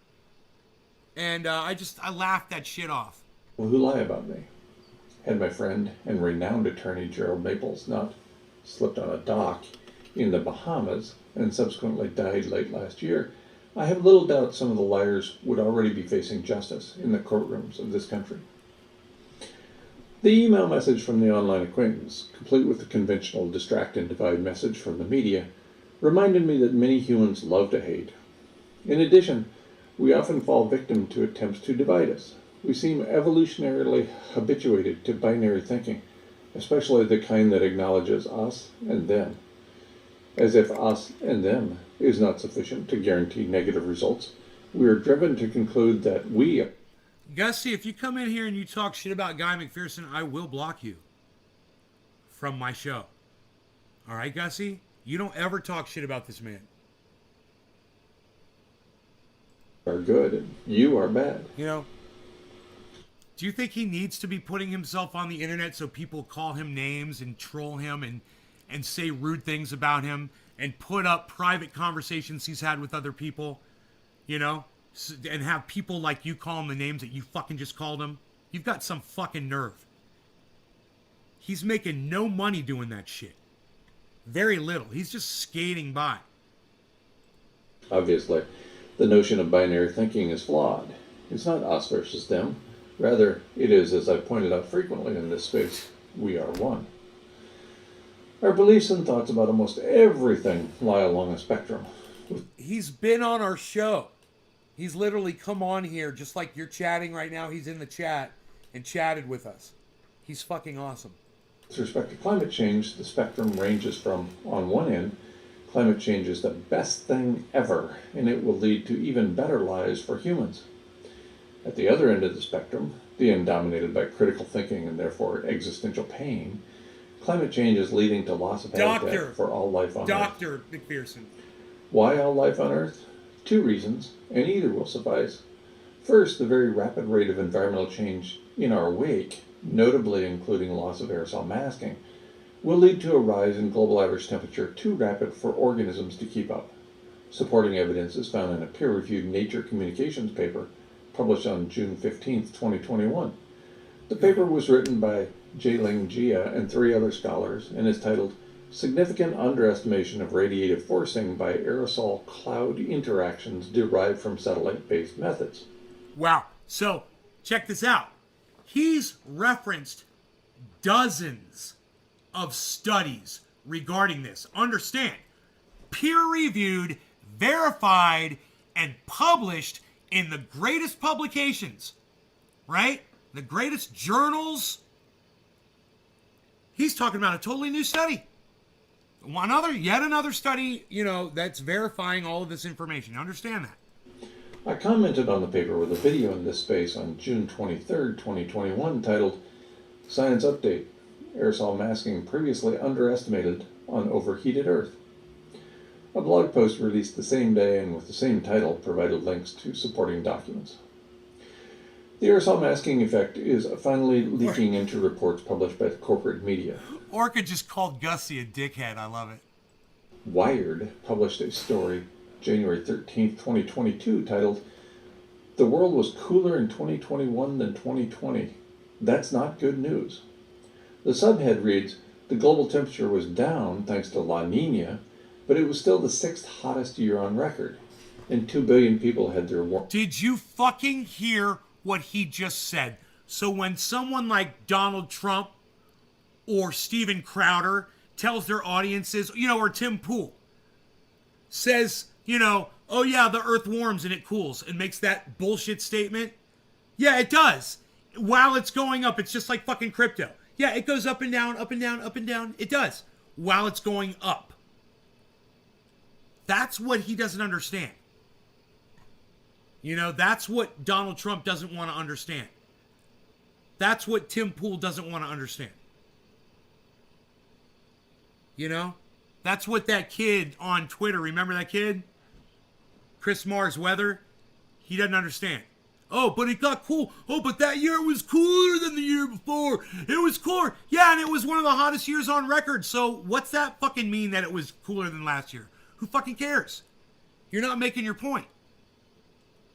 And I laughed that shit off. Who lie about me. Had my friend and renowned attorney Gerald Maples not slipped on a dock in the Bahamas and subsequently died late last year, I have little doubt some of the liars would already be facing justice in the courtrooms of this country. The email message from the online acquaintance, complete with the conventional distract and divide message from the media, reminded me that many humans love to hate. In addition, we often fall victim to attempts to divide us. We seem evolutionarily habituated to binary thinking, especially the kind that acknowledges us and them. As if us and them is not sufficient to guarantee negative results, we are driven to conclude that we... Gussie, if you come in here and you talk shit about Guy McPherson, I will block you from my show. All right, Gussie? You don't ever talk shit about this man. Are good and you are bad. You know, do you think he needs to be putting himself on the internet so people call him names and troll him and say rude things about him and put up private conversations he's had with other people, you know, and have people like you call him the names that you fucking just called him? You've got some fucking nerve. He's making no money doing that shit. Very little. He's just skating by. Obviously, the notion of binary thinking is flawed. It's not us versus them. Rather, it is, as I've pointed out frequently in this space, we are one. Our beliefs and thoughts about almost everything lie along a spectrum. He's been on our show. He's literally come on here just like you're chatting right now. He's in the chat and chatted with us. He's fucking awesome. With respect to climate change, the spectrum ranges from, on one end, climate change is the best thing ever, and it will lead to even better lives for humans. At the other end of the spectrum, the end dominated by critical thinking and therefore existential pain, climate change is leading to loss of habitat for all life on Earth. Dr. McPherson. Why all life on Earth? 2 reasons, and either will suffice. First, the very rapid rate of environmental change in our wake, notably including loss of aerosol masking, will lead to a rise in global average temperature too rapid for organisms to keep up. Supporting evidence is found in a peer-reviewed Nature Communications paper published on June 15, 2021. The paper was written by Jailing Jia and 3 other scholars and is titled Significant Underestimation of Radiative Forcing by Aerosol Cloud Interactions Derived from Satellite-Based Methods. Wow. So, check this out. He's referenced dozens of studies regarding this. Understand, peer-reviewed, verified, and published in the greatest publications, right? The greatest journals. He's talking about a totally new study. Yet another study, you know, that's verifying all of this information. Understand that. I commented on the paper with a video in this space on June 23, 2021, titled Science Update, Aerosol Masking Previously Underestimated on Overheated Earth. A blog post released the same day and with the same title provided links to supporting documents. The aerosol masking effect is finally leaking into reports published by the corporate media. Orca just called Gussie a dickhead. I love it. Wired published a story January 13, 2022, titled, The World Was Cooler in 2021 than 2020. That's not good news. The subhead reads, the global temperature was down thanks to La Nina, but it was still the 6th hottest year on record, and 2 billion people had their warmth. Did you fucking hear what he just said? So when someone like Donald Trump or Steven Crowder tells their audiences, you know, or Tim Pool says, you know, oh yeah, the earth warms and it cools, and makes that bullshit statement. Yeah, it does. While it's going up, it's just like fucking crypto. Yeah, it goes up and down, up and down, up and down. It does. While it's going up. That's what he doesn't understand. You know, that's what Donald Trump doesn't want to understand. That's what Tim Pool doesn't want to understand. You know? That's what that kid on Twitter, remember that kid? Chris Mars Weather? He doesn't understand. Oh, but it got cool. Oh, but that year was cooler than the year before. cooler. It was cooler. Yeah, and it was one of the hottest years on record. So what's that fucking mean that it was cooler than last year? Who fucking cares? You're not making your point.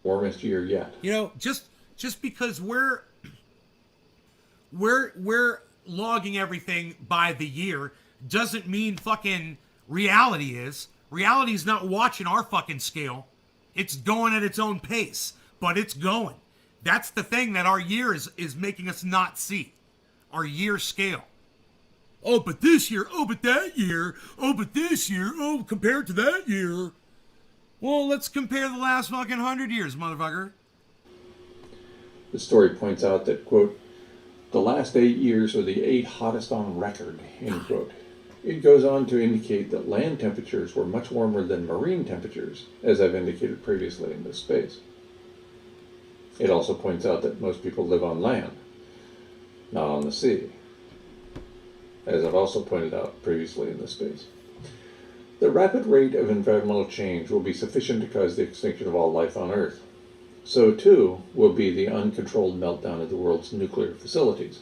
Warmest year yet. You know, just because we're logging everything by the year doesn't mean fucking reality is. Reality's not watching our fucking scale. It's going at its own pace, but it's going. That's the thing that our year is making us not see. Our year scale. Oh, but this year. Oh, but that year. Oh, but this year. Oh, compared to that year. Well, let's compare the last fucking 100 years, motherfucker. The story points out that, quote, the last 8 years are the 8 hottest on record, end quote. It goes on to indicate that land temperatures were much warmer than marine temperatures, as I've indicated previously in this space. It also points out that most people live on land, not on the sea, as I've also pointed out previously in this space. The rapid rate of environmental change will be sufficient to cause the extinction of all life on Earth. So, too, will be the uncontrolled meltdown of the world's nuclear facilities.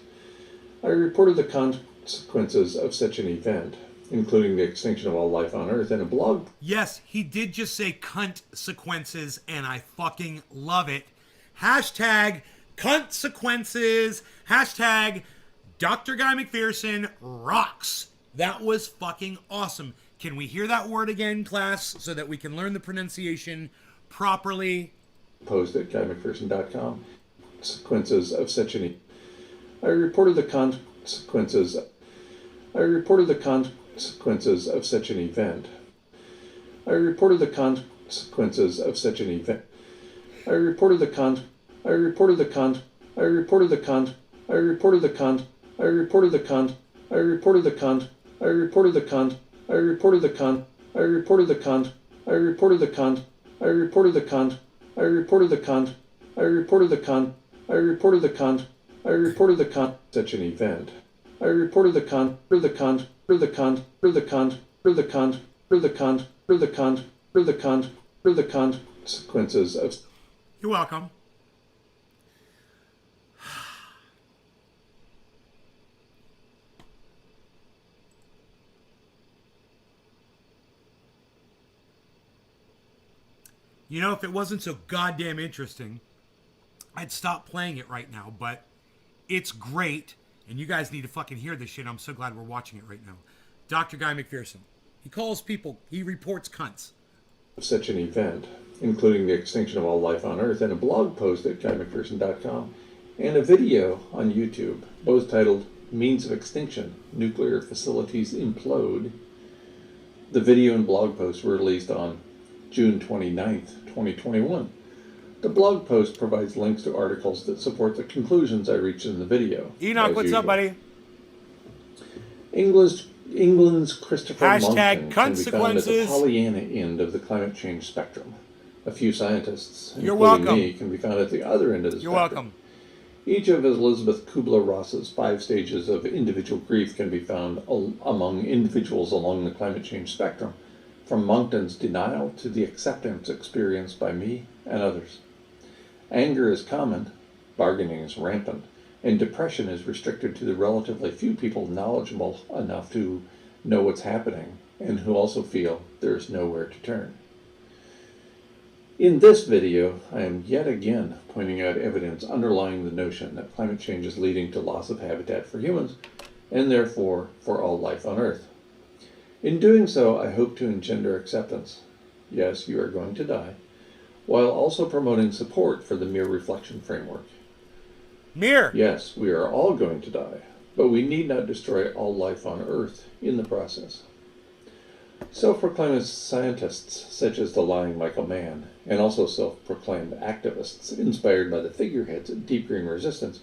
I reported the consequences of such an event, including the extinction of all life on Earth, in a blog. Yes, he did just say consequences, and I fucking love it. Hashtag consequences. Hashtag Dr. Guy McPherson rocks. That was fucking awesome. Can we hear that word again, class, so that we can learn the pronunciation properly? Post at guymcpherson.com. Consequences of such an. I reported the consequences. I reported the consequences of such an event. I reported the consequences of such an event. I reported the con. I reported the con. I reported the con. I reported the con. I reported the con. I reported the con. I reported the con. I reported the con. I reported the con. I reported the con. I reported the con. I reported the con. I reported the con. I reported the con. I reported the con. Such an event. I reported the con. For the con. For the con. For the con. For the con. For the con. For the con. For the con. For the consequences of. You're welcome. You know, if it wasn't so goddamn interesting, I'd stop playing it right now, but it's great, and you guys need to fucking hear this shit. I'm so glad we're watching it right now. Dr. Guy McPherson. He calls people, he reports cunts. Such an event, including the extinction of all life on Earth, in a blog post at guymcpherson.com, and a video on YouTube, both titled Means of Extinction, Nuclear Facilities Implode. The video and blog post were released on June 29th, 2021. The blog post provides links to articles that support the conclusions I reached in the video. Enoch, what's up, buddy? England's Christopher Hashtag Monckton can be found at the consequences. Pollyanna end of the climate change spectrum. A few scientists, You're including welcome. me, can be found at the other end of the You're spectrum. welcome. Each of Elizabeth Kubler-Ross's 5 stages of individual grief can be found among individuals along the climate change spectrum, from Monckton's denial to the acceptance experienced by me and others. Anger is common, bargaining is rampant, and depression is restricted to the relatively few people knowledgeable enough to know what's happening and who also feel there is nowhere to turn. In this video, I am yet again pointing out evidence underlying the notion that climate change is leading to loss of habitat for humans, and therefore for all life on Earth. In doing so, I hope to engender acceptance. Yes, you are going to die, while also promoting support for the mere reflection framework. Mirror. Yes, we are all going to die, but we need not destroy all life on Earth in the process. Self-proclaimed scientists, such as the lying Michael Mann, and also self-proclaimed activists inspired by the figureheads of Deep Green Resistance,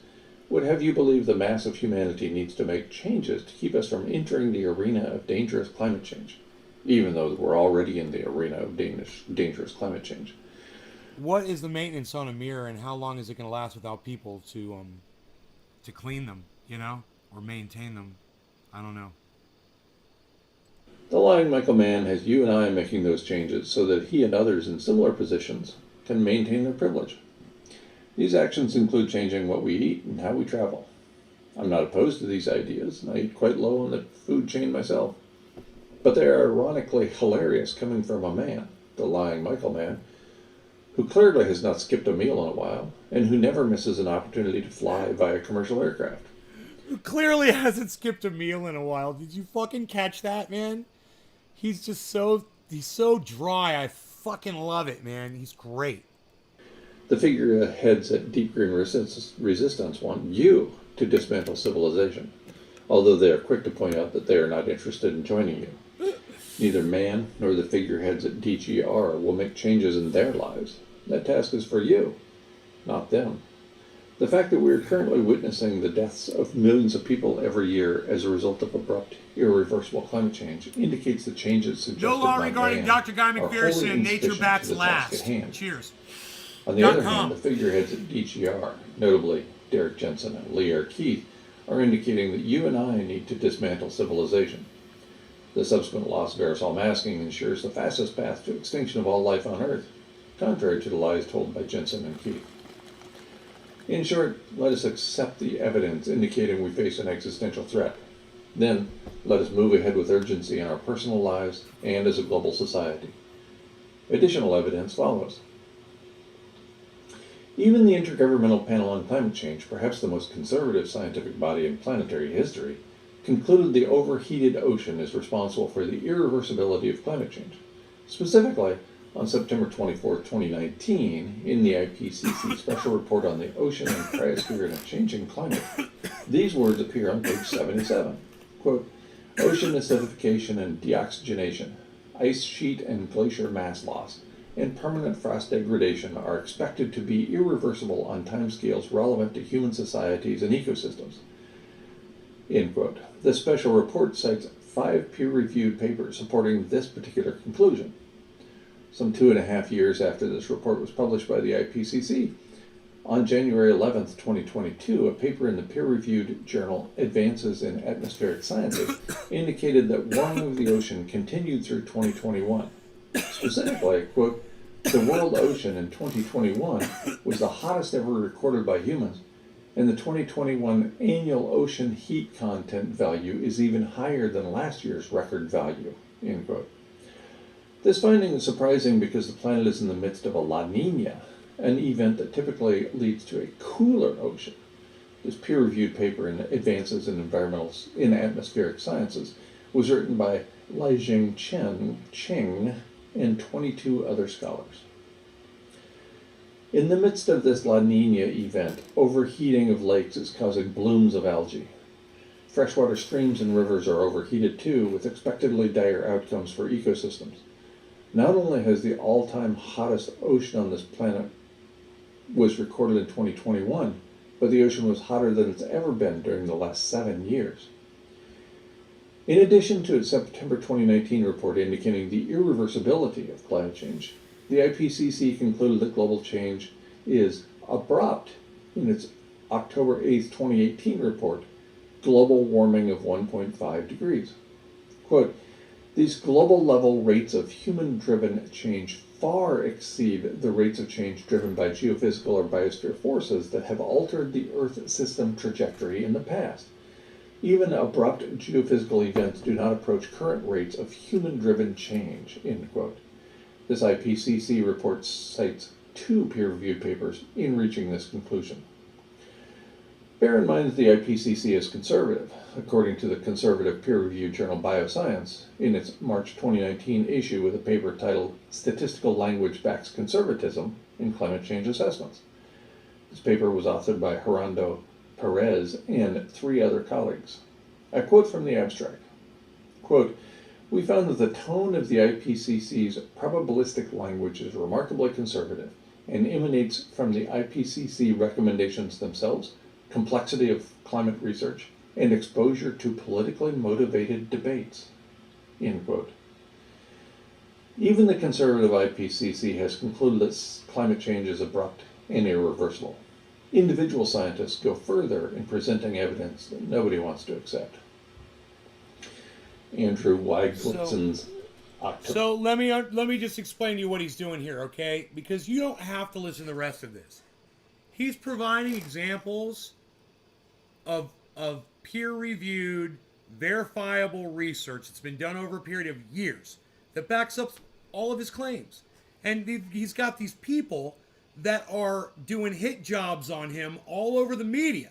would have you believe the mass of humanity needs to make changes to keep us from entering the arena of dangerous climate change, even though we're already in the arena of dangerous climate change. What is the maintenance on a mirror, and how long is it going to last without people to clean them, you know, or maintain them? I don't know. The lying Michael Mann has you and I making those changes so that he and others in similar positions can maintain their privilege. These actions include changing what we eat and how we travel. I'm not opposed to these ideas, and I eat quite low on the food chain myself. But they are ironically hilarious coming from a man, the lying Michael man, who clearly has not skipped a meal in a while, and who never misses an opportunity to fly via commercial aircraft. Who clearly hasn't skipped a meal in a while. Did you fucking catch that, man? He's so dry. I fucking love it, man. He's great. The figureheads at Deep Green Resistance want you to dismantle civilization, although they are quick to point out that they are not interested in joining you. Neither man nor the figureheads at DGR will make changes in their lives. That task is for you, not them. The fact that we are currently witnessing the deaths of millions of people every year as a result of abrupt, irreversible climate change indicates the changes suggested No law by regarding man Dr. Guy are wholly McPherson. Nature insufficient bats to the task at last. hand. Cheers. On the other hand, the figureheads at DGR, notably Derek Jensen and Lee R. Keith, are indicating that you and I need to dismantle civilization. The subsequent loss of aerosol masking ensures the fastest path to extinction of all life on Earth, contrary to the lies told by Jensen and Keith. In short, let us accept the evidence indicating we face an existential threat. Then, let us move ahead with urgency in our personal lives and as a global society. Additional evidence follows. Even the Intergovernmental Panel on Climate Change, perhaps the most conservative scientific body in planetary history, concluded the overheated ocean is responsible for the irreversibility of climate change. Specifically, on September 24, 2019, in the IPCC Special Report on the Ocean and Cryosphere in a Changing Climate, these words appear on page 77. Quote, ocean acidification and deoxygenation, ice sheet and glacier mass loss, and permanent frost degradation are expected to be irreversible on timescales relevant to human societies and ecosystems. End quote. The special report cites 5 peer-reviewed papers supporting this particular conclusion. Some 2.5 years after this report was published by the IPCC, on January 11, 2022, a paper in the peer-reviewed journal Advances in Atmospheric Sciences indicated that warming of the ocean continued through 2021. Specifically, quote, the world ocean in 2021 was the hottest ever recorded by humans, and the 2021 annual ocean heat content value is even higher than last year's record value, end quote. This finding is surprising because the planet is in the midst of a La Nina, an event that typically leads to a cooler ocean. This peer-reviewed paper in Advances in Atmospheric Sciences was written by Lijiang Cheng and 22 other scholars. In the midst of this La Nina event, overheating of lakes is causing blooms of algae. Freshwater streams and rivers are overheated too, with expectedly dire outcomes for ecosystems. Not only has the all-time hottest ocean on this planet was recorded in 2021, but the ocean was hotter than it's ever been during the last 7 years. In addition to its September 2019 report indicating the irreversibility of climate change, the IPCC concluded that global change is abrupt in its October 8, 2018 report, Global Warming of 1.5 degrees. Quote, these global level rates of human-driven change far exceed the rates of change driven by geophysical or biosphere forces that have altered the Earth system trajectory in the past. Even abrupt geophysical events do not approach current rates of human-driven change, end quote. This IPCC report cites 2 peer-reviewed papers in reaching this conclusion. Bear in mind that the IPCC is conservative. According to the conservative peer-reviewed journal Bioscience, in its March 2019 issue with a paper titled Statistical Language Backs Conservatism in Climate Change Assessments. This paper was authored by Gerardo Perez and 3 other colleagues. I quote from the abstract. Quote, we found that the tone of the IPCC's probabilistic language is remarkably conservative and emanates from the IPCC recommendations themselves, complexity of climate research, and exposure to politically motivated debates, end quote. Even the conservative IPCC has concluded that climate change is abrupt and irreversible. Individual scientists go further in presenting evidence that nobody wants to accept. Andrew Weiglitzen's October. So let me just explain to you what he's doing here, okay? Because you don't have to listen to the rest of this. He's providing examples of of peer-reviewed, verifiable research that's been done over a period of years that backs up all of his claims. And he's got these people that are doing hit jobs on him all over the media.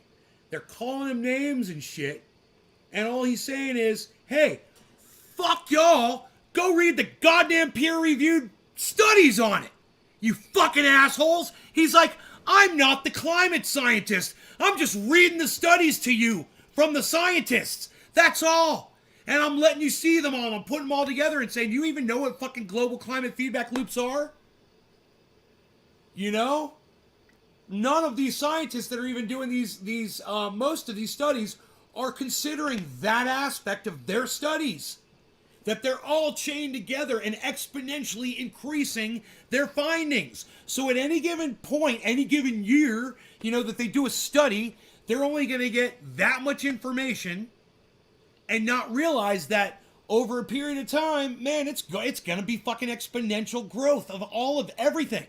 They're calling him names and shit. And all he's saying is, hey, fuck y'all. Go read the goddamn peer-reviewed studies on it. You fucking assholes. He's like, I'm not the climate scientist. I'm just reading the studies to you from the scientists. That's all. And I'm letting you see them all. I'm putting them all together and saying, you even know what fucking global climate feedback loops are? You know? None of these scientists that are even doing most of these studies are considering that aspect of their studies. That they're all chained together and exponentially increasing their findings. So at any given point, any given year, that they do a study, they're only going to get that much information and not realize that over a period of time, man, it's going to be fucking exponential growth of all of everything.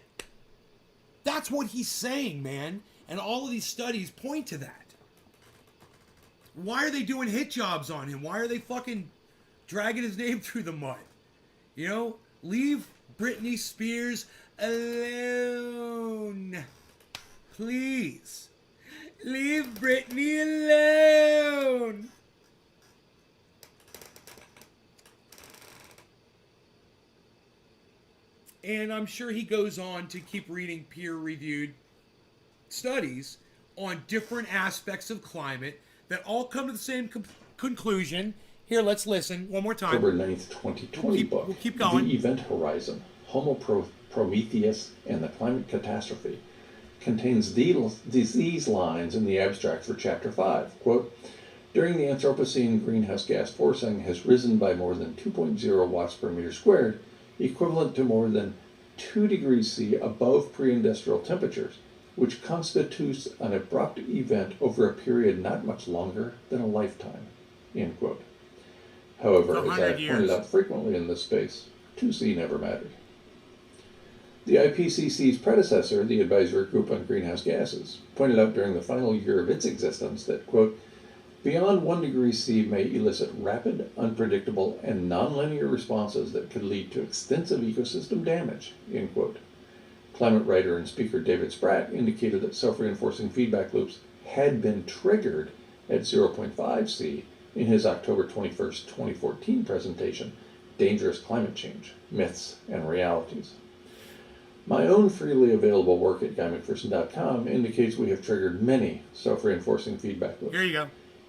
That's what he's saying, man. And all of these studies point to that. Why are they doing hit jobs on him? Why are they fucking dragging his name through the mud? Leave Britney Spears alone. Please. Leave Britney alone. And I'm sure he goes on to keep reading peer-reviewed studies on different aspects of climate that all come to the same conclusion. Here, let's listen one more time. October 9th, 2020 book. We'll keep going. The Event Horizon, Homo Prometheus and the Climate Catastrophe, contains these lines in the abstract for Chapter 5. Quote, during the Anthropocene, greenhouse gas forcing has risen by more than 2.0 watts per meter squared, equivalent to more than 2 degrees C above pre-industrial temperatures, which constitutes an abrupt event over a period not much longer than a lifetime. End quote. However, as I have pointed out frequently in this space, 2C never mattered. The IPCC's predecessor, the Advisory Group on Greenhouse Gases, pointed out during the final year of its existence that, quote, beyond 1 degree C may elicit rapid, unpredictable, and nonlinear responses that could lead to extensive ecosystem damage, end quote. Climate writer and speaker David Spratt indicated that self-reinforcing feedback loops had been triggered at 0.5 C in his October 21st, 2014 presentation, Dangerous Climate Change, Myths and Realities. My own freely available work at GuyMcPherson.com indicates we have triggered many self-reinforcing feedback loops. Here you go.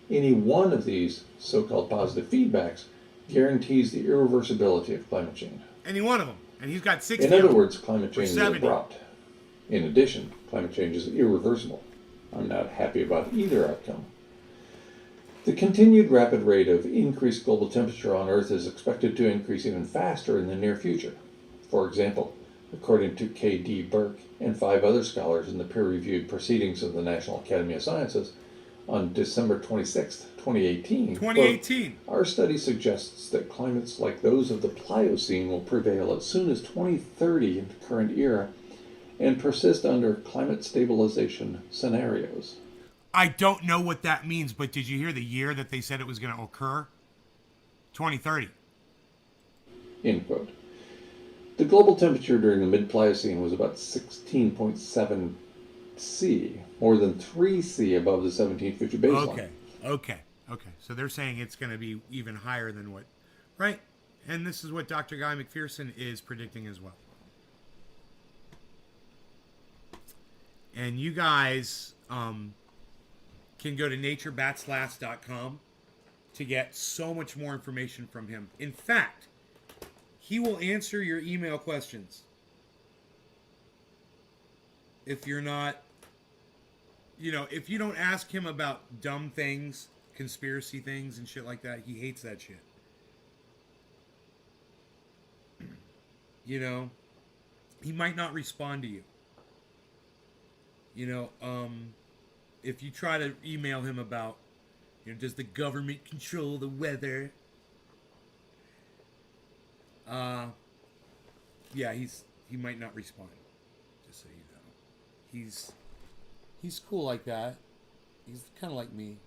Any one of these so-called positive feedbacks guarantees the irreversibility of climate change. Any one of them. And he's got 60. In other words, climate change is abrupt. In addition, climate change is irreversible. I'm not happy about either outcome. The continued rapid rate of increased global temperature on Earth is expected to increase even faster in the near future. For example, according to K.D. Burke and 5 other scholars in the peer-reviewed Proceedings of the National Academy of Sciences, on December 26, 2018, quote, our study suggests that climates like those of the Pliocene will prevail as soon as 2030 in the current era and persist under climate stabilization scenarios. I don't know what that means, but did you hear the year that they said it was going to occur? 2030. End quote. The global temperature during the mid-Pliocene was about 16.7 C, more than 3 C above the 1750 baseline. Okay. So they're saying it's going to be even higher than what, right? And this is what Dr. Guy McPherson is predicting as well. And you guys can go to naturebatslast.com to get so much more information from him. In fact, he will answer your email questions. If you're not, if you don't ask him about dumb things, conspiracy things and shit like that, he hates that shit. He might not respond to you. If you try to email him about, does the government control the weather? He might not respond. Just so you know, he's cool like that. He's kind of like me.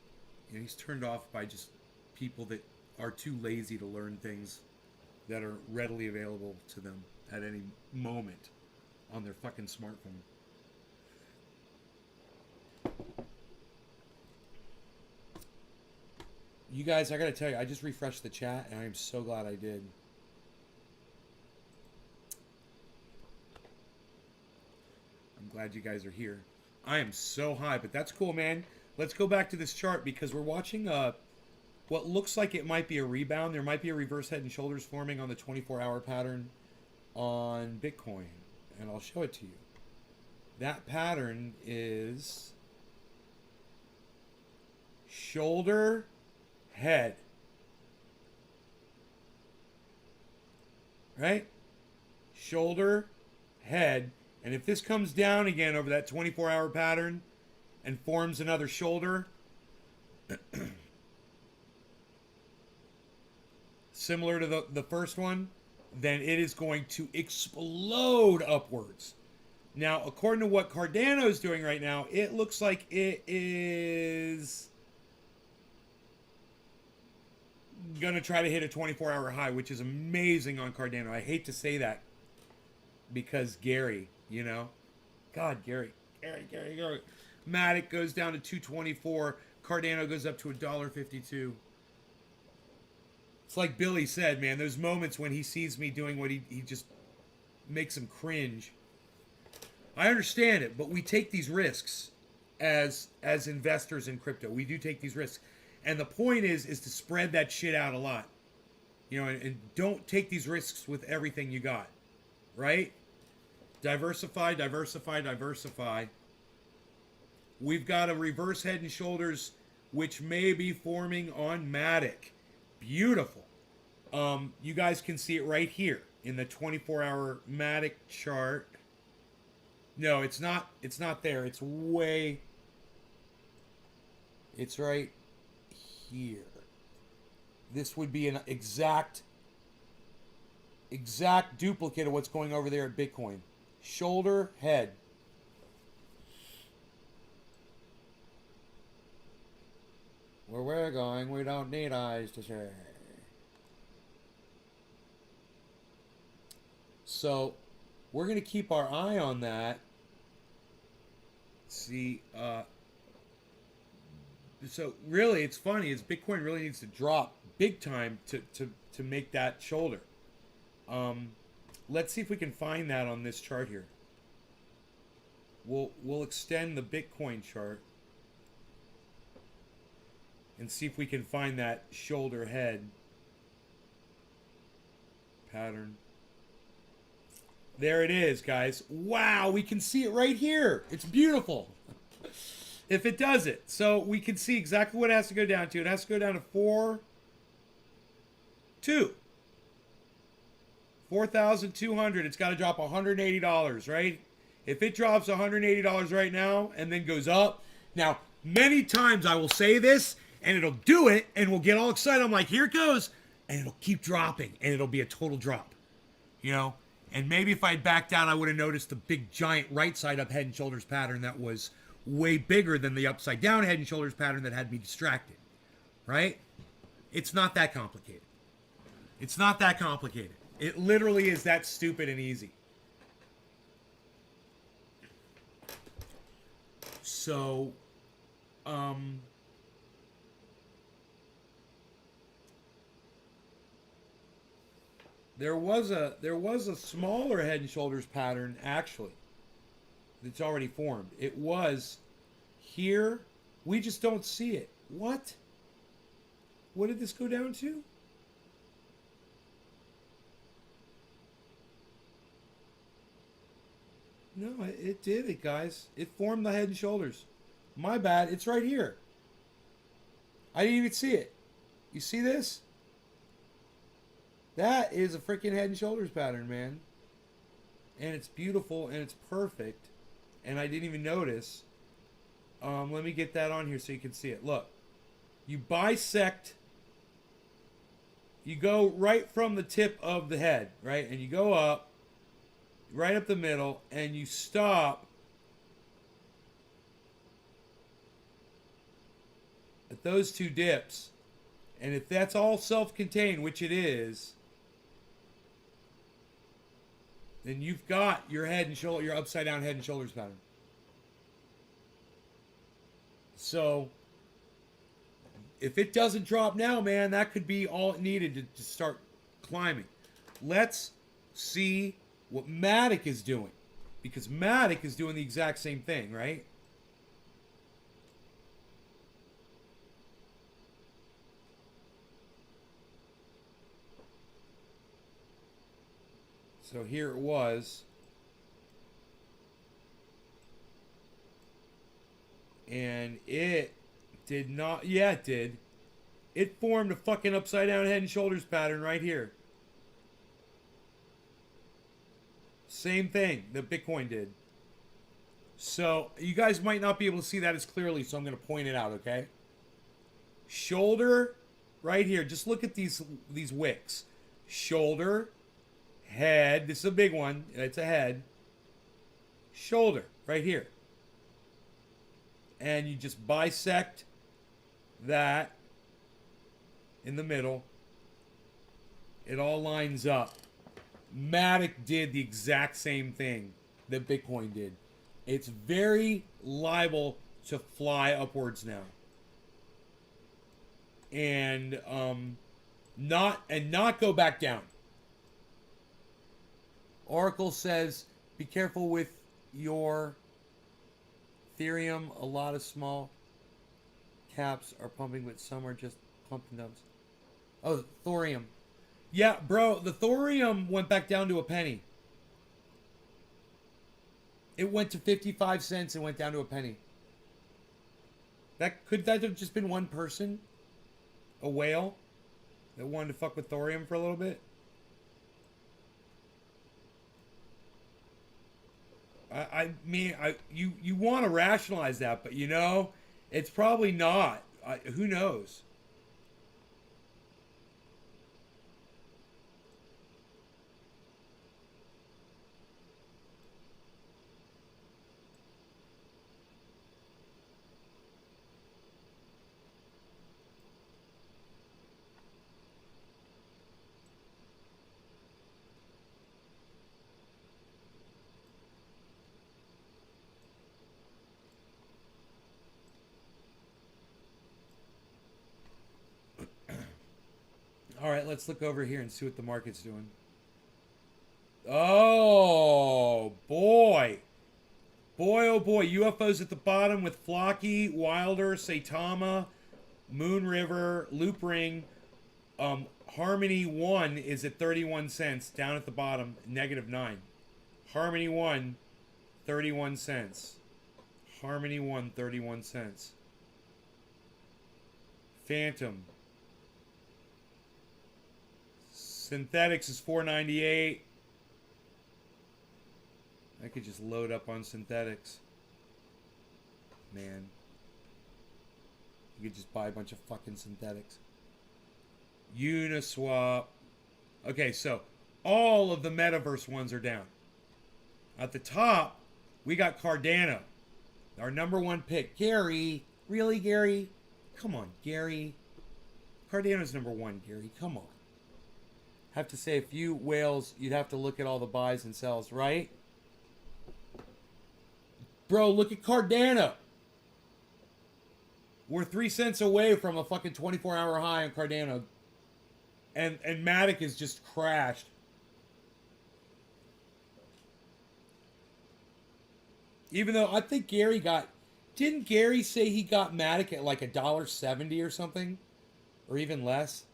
You know, he's turned off by just people that are too lazy to learn things that are readily available to them at any moment on their fucking smartphone. You guys, I gotta tell you, I just refreshed the chat and I'm so glad I did. I'm glad you guys are here. I am so high, but that's cool, man. Let's go back to this chart because we're watching what looks like it might be a rebound. There might be a reverse head and shoulders forming on the 24-hour pattern on Bitcoin, and I'll show it to you. That pattern is shoulder, head. Right? Shoulder, head. And if this comes down again over that 24-hour pattern and forms another shoulder, similar to the first one, then it is going to explode upwards. Now, according to what Cardano is doing right now, it looks like it is going to try to hit a 24-hour high, which is amazing on Cardano. I hate to say that because Gary, you know. God, Gary. Matic goes down to 224. Cardano goes up to $1.52. It's like Billy said, man, those moments when he sees me doing what he just makes him cringe. I understand it, but we take these risks as investors in crypto. We do take these risks. And the point is to spread that shit out a lot. You know, and don't take these risks with everything you got. Right? Diversify, diversify, diversify. We've got a reverse head and shoulders, which may be forming on Matic. Beautiful. You guys can see it right here in the 24-hour Matic chart. No, it's not there. It's way... It's right here. This would be an exact duplicate of what's going over there at Bitcoin. Shoulder, head. Where we're going, we don't need eyes to see. So, we're going to keep our eye on that. See, so really, it's funny, is Bitcoin really needs to drop big time to make that shoulder. Let's see if we can find that on this chart here. We'll extend the Bitcoin chart and see if we can find that shoulder head pattern. There it is, guys. Wow, we can see it right here. It's beautiful. If it does it. So we can see exactly what it has to go down to. It has to go down to 4,200. It's got to drop $180, right? If it drops $180 right now and then goes up. Now, many times I will say this and it'll do it and we'll get all excited. I'm like, here it goes. And it'll keep dropping and it'll be a total drop. You know? And maybe if I'd backed down, I would have noticed the big giant right side up head and shoulders pattern that was way bigger than the upside down head and shoulders pattern that had me distracted. Right? It's not that complicated. It's not that complicated. It literally is that stupid and easy. So, there was a smaller head and shoulders pattern actually that's already formed. It was here. We just don't see it. What? What did this go down to? No, it did it, guys. It formed the head and shoulders. My bad. It's right here. I didn't even see it. You see this? That is a freaking head and shoulders pattern, man. And it's beautiful and it's perfect. And I didn't even notice. Let me get that on here so you can see it. Look. You bisect. You go right from the tip of the head, right? And you go up. Right up the middle. And you stop at those two dips, and if that's all self-contained, which it is, then you've got your head and shoulder, your upside down head and shoulders pattern. So if it doesn't drop now, man, that could be all it needed to start climbing. Let's see what Matic is doing, because Matic is doing the exact same thing, right? So here it was. And it did not, yeah, it did. It formed a fucking upside down head and shoulders pattern right here. Same thing that Bitcoin did. So you guys might not be able to see that as clearly, so I'm going to point it out, okay? Shoulder right here. Just look at these wicks. Shoulder, head. This is a big one. It's a head. Shoulder right here. And you just bisect that in the middle. It all lines up. Matic did the exact same thing that Bitcoin did. It's very liable to fly upwards now. And not go back down. Oracle says, be careful with your Ethereum. A lot of small caps are pumping, but some are just pumping dumps. Oh, thorium. Yeah, bro, the thorium went back down to a penny. It went to 55 cents and went down to a penny. Could that have just been one person? A whale that wanted to fuck with thorium for a little bit? I mean, you want to rationalize that, but you know, it's probably not. Who knows? All right, let's look over here and see what the market's doing. Oh, boy. Boy, oh boy. UFOs at the bottom with Flocky, Wilder, Saitama, Moon River, Loop Ring. Harmony 1 is at 31 cents. Down at the bottom, -9. Harmony 1, 31 cents. Harmony 1, 31 cents. Phantom. Synthetics is $4.98. I could just load up on synthetics. Man. You could just buy a bunch of fucking synthetics. Uniswap. Okay, so all of the metaverse ones are down. At the top, we got Cardano. Our #1 pick. Gary. Really, Gary? Come on, Gary. Cardano's #1, Gary. Come on. Have to say a few whales, you'd have to look at all the buys and sells, right? Bro, look at Cardano. We're 3 cents away from a fucking 24-hour high on Cardano. And Matic is just crashed. Even though I think Gary got... Didn't Gary say he got Matic at like $1.70 or something? Or even less?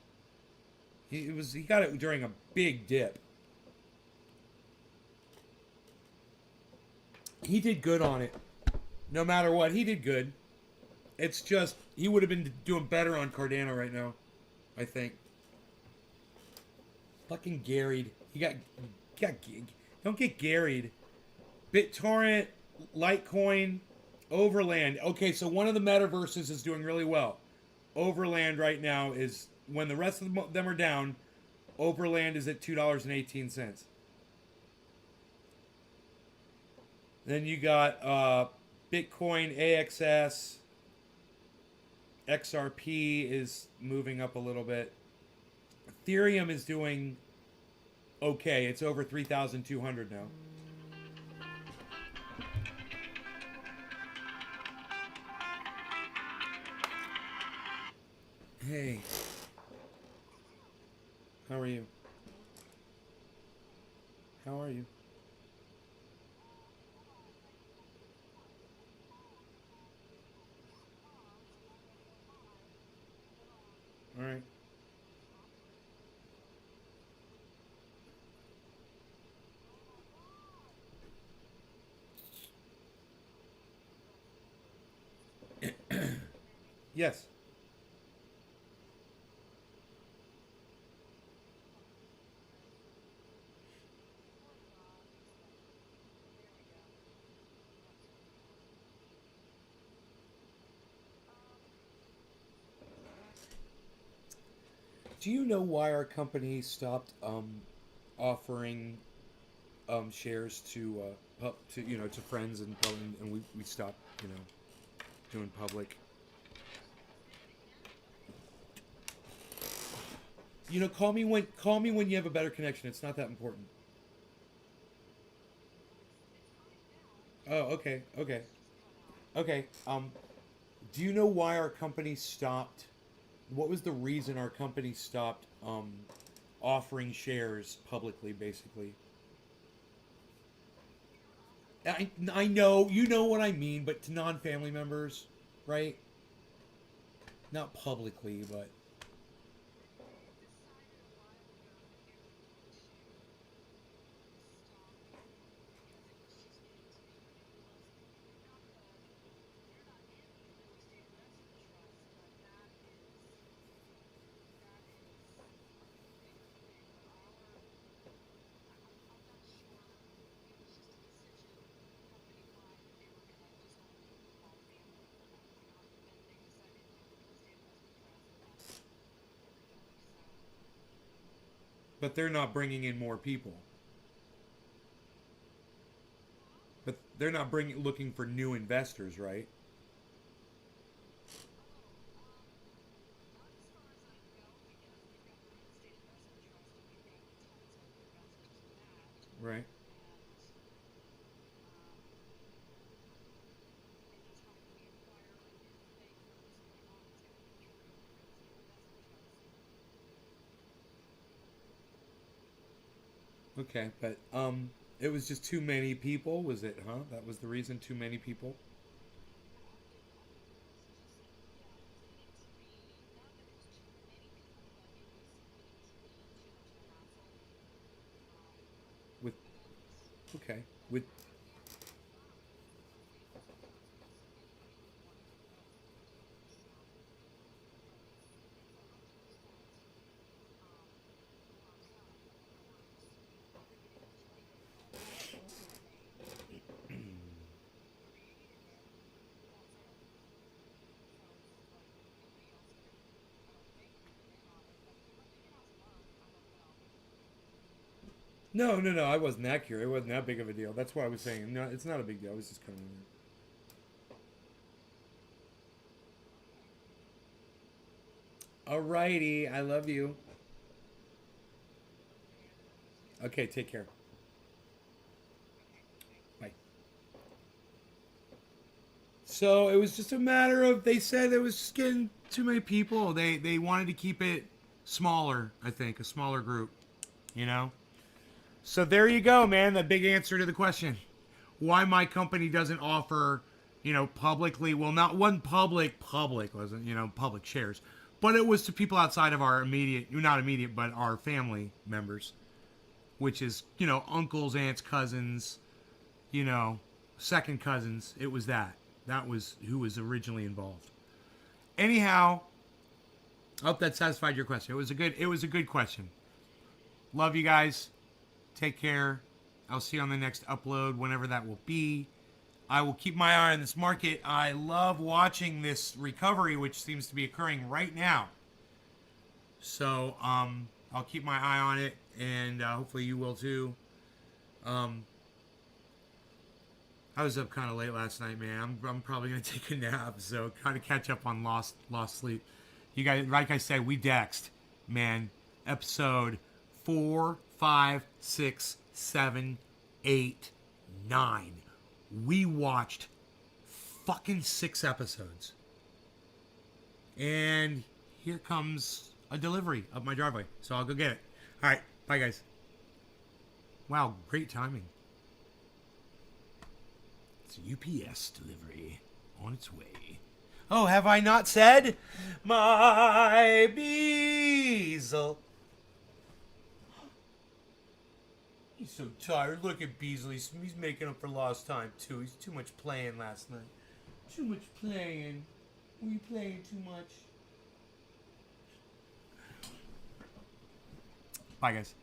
He got it during a big dip. He did good on it. No matter what, he did good. It's just, he would have been doing better on Cardano right now, I think. Fucking Gary'd. Don't get Gary'd. BitTorrent, Litecoin, Overland. Okay, so one of the metaverses is doing really well. Overland right now is, when the rest of them are down, Overland is at $2.18. Then you got Bitcoin, AXS, XRP is moving up a little bit. Ethereum is doing okay. It's over 3,200 now. Hey, how are you? How are you? All right. Yes. Do you know why our company stopped offering shares to to friends and we stopped doing public. Call me when you have a better connection. It's not that important. Oh, okay, okay, okay. Do you know why our company stopped? What was the reason our company stopped offering shares publicly? Basically, I know you know what I mean, but to non-family members, right? Not publicly, but they're not bringing in more people. But they're not bringing looking for new investors, right? Right. Okay, but it was just too many people, was it, huh? That was the reason, too many people with okay, with No, no, no, I wasn't that curious. It wasn't that big of a deal. That's why I was saying no, it's not a big deal. I was just kind of Alrighty, I love you. Okay, take care. Bye. So it was just a matter of they said it was just getting too many people. They wanted to keep it smaller, I think, a smaller group, you know? So there you go, man. The big answer to the question. Why my company doesn't offer, publicly, well, not one public wasn't, public shares, but it was to people outside of our immediate, not immediate, but our family members, which is, uncles, aunts, cousins, you know, second cousins. It was that. That was who was originally involved. Anyhow, I hope that satisfied your question. It was a good question. Love you guys. Take care. I'll see you on the next upload, whenever that will be. I will keep my eye on this market. I love watching this recovery, which seems to be occurring right now. So I'll keep my eye on it, and hopefully you will too. Um, I was up kind of late last night, man. I'm probably gonna take a nap, so kind of catch up on lost sleep. You guys, like I said, we dexed, man. Episode 4, 5, 6, 7, 8, 9. We watched fucking 6 episodes, and here comes a delivery up my driveway, so I'll go get it. All right, bye guys. Wow, great timing. It's a UPS delivery on its way. Oh, have I not said? My Beazle. He's so tired. Look at Beasley. He's making up for lost time, too. He's too much playing last night. Too much playing. Were you playing too much? Bye, guys.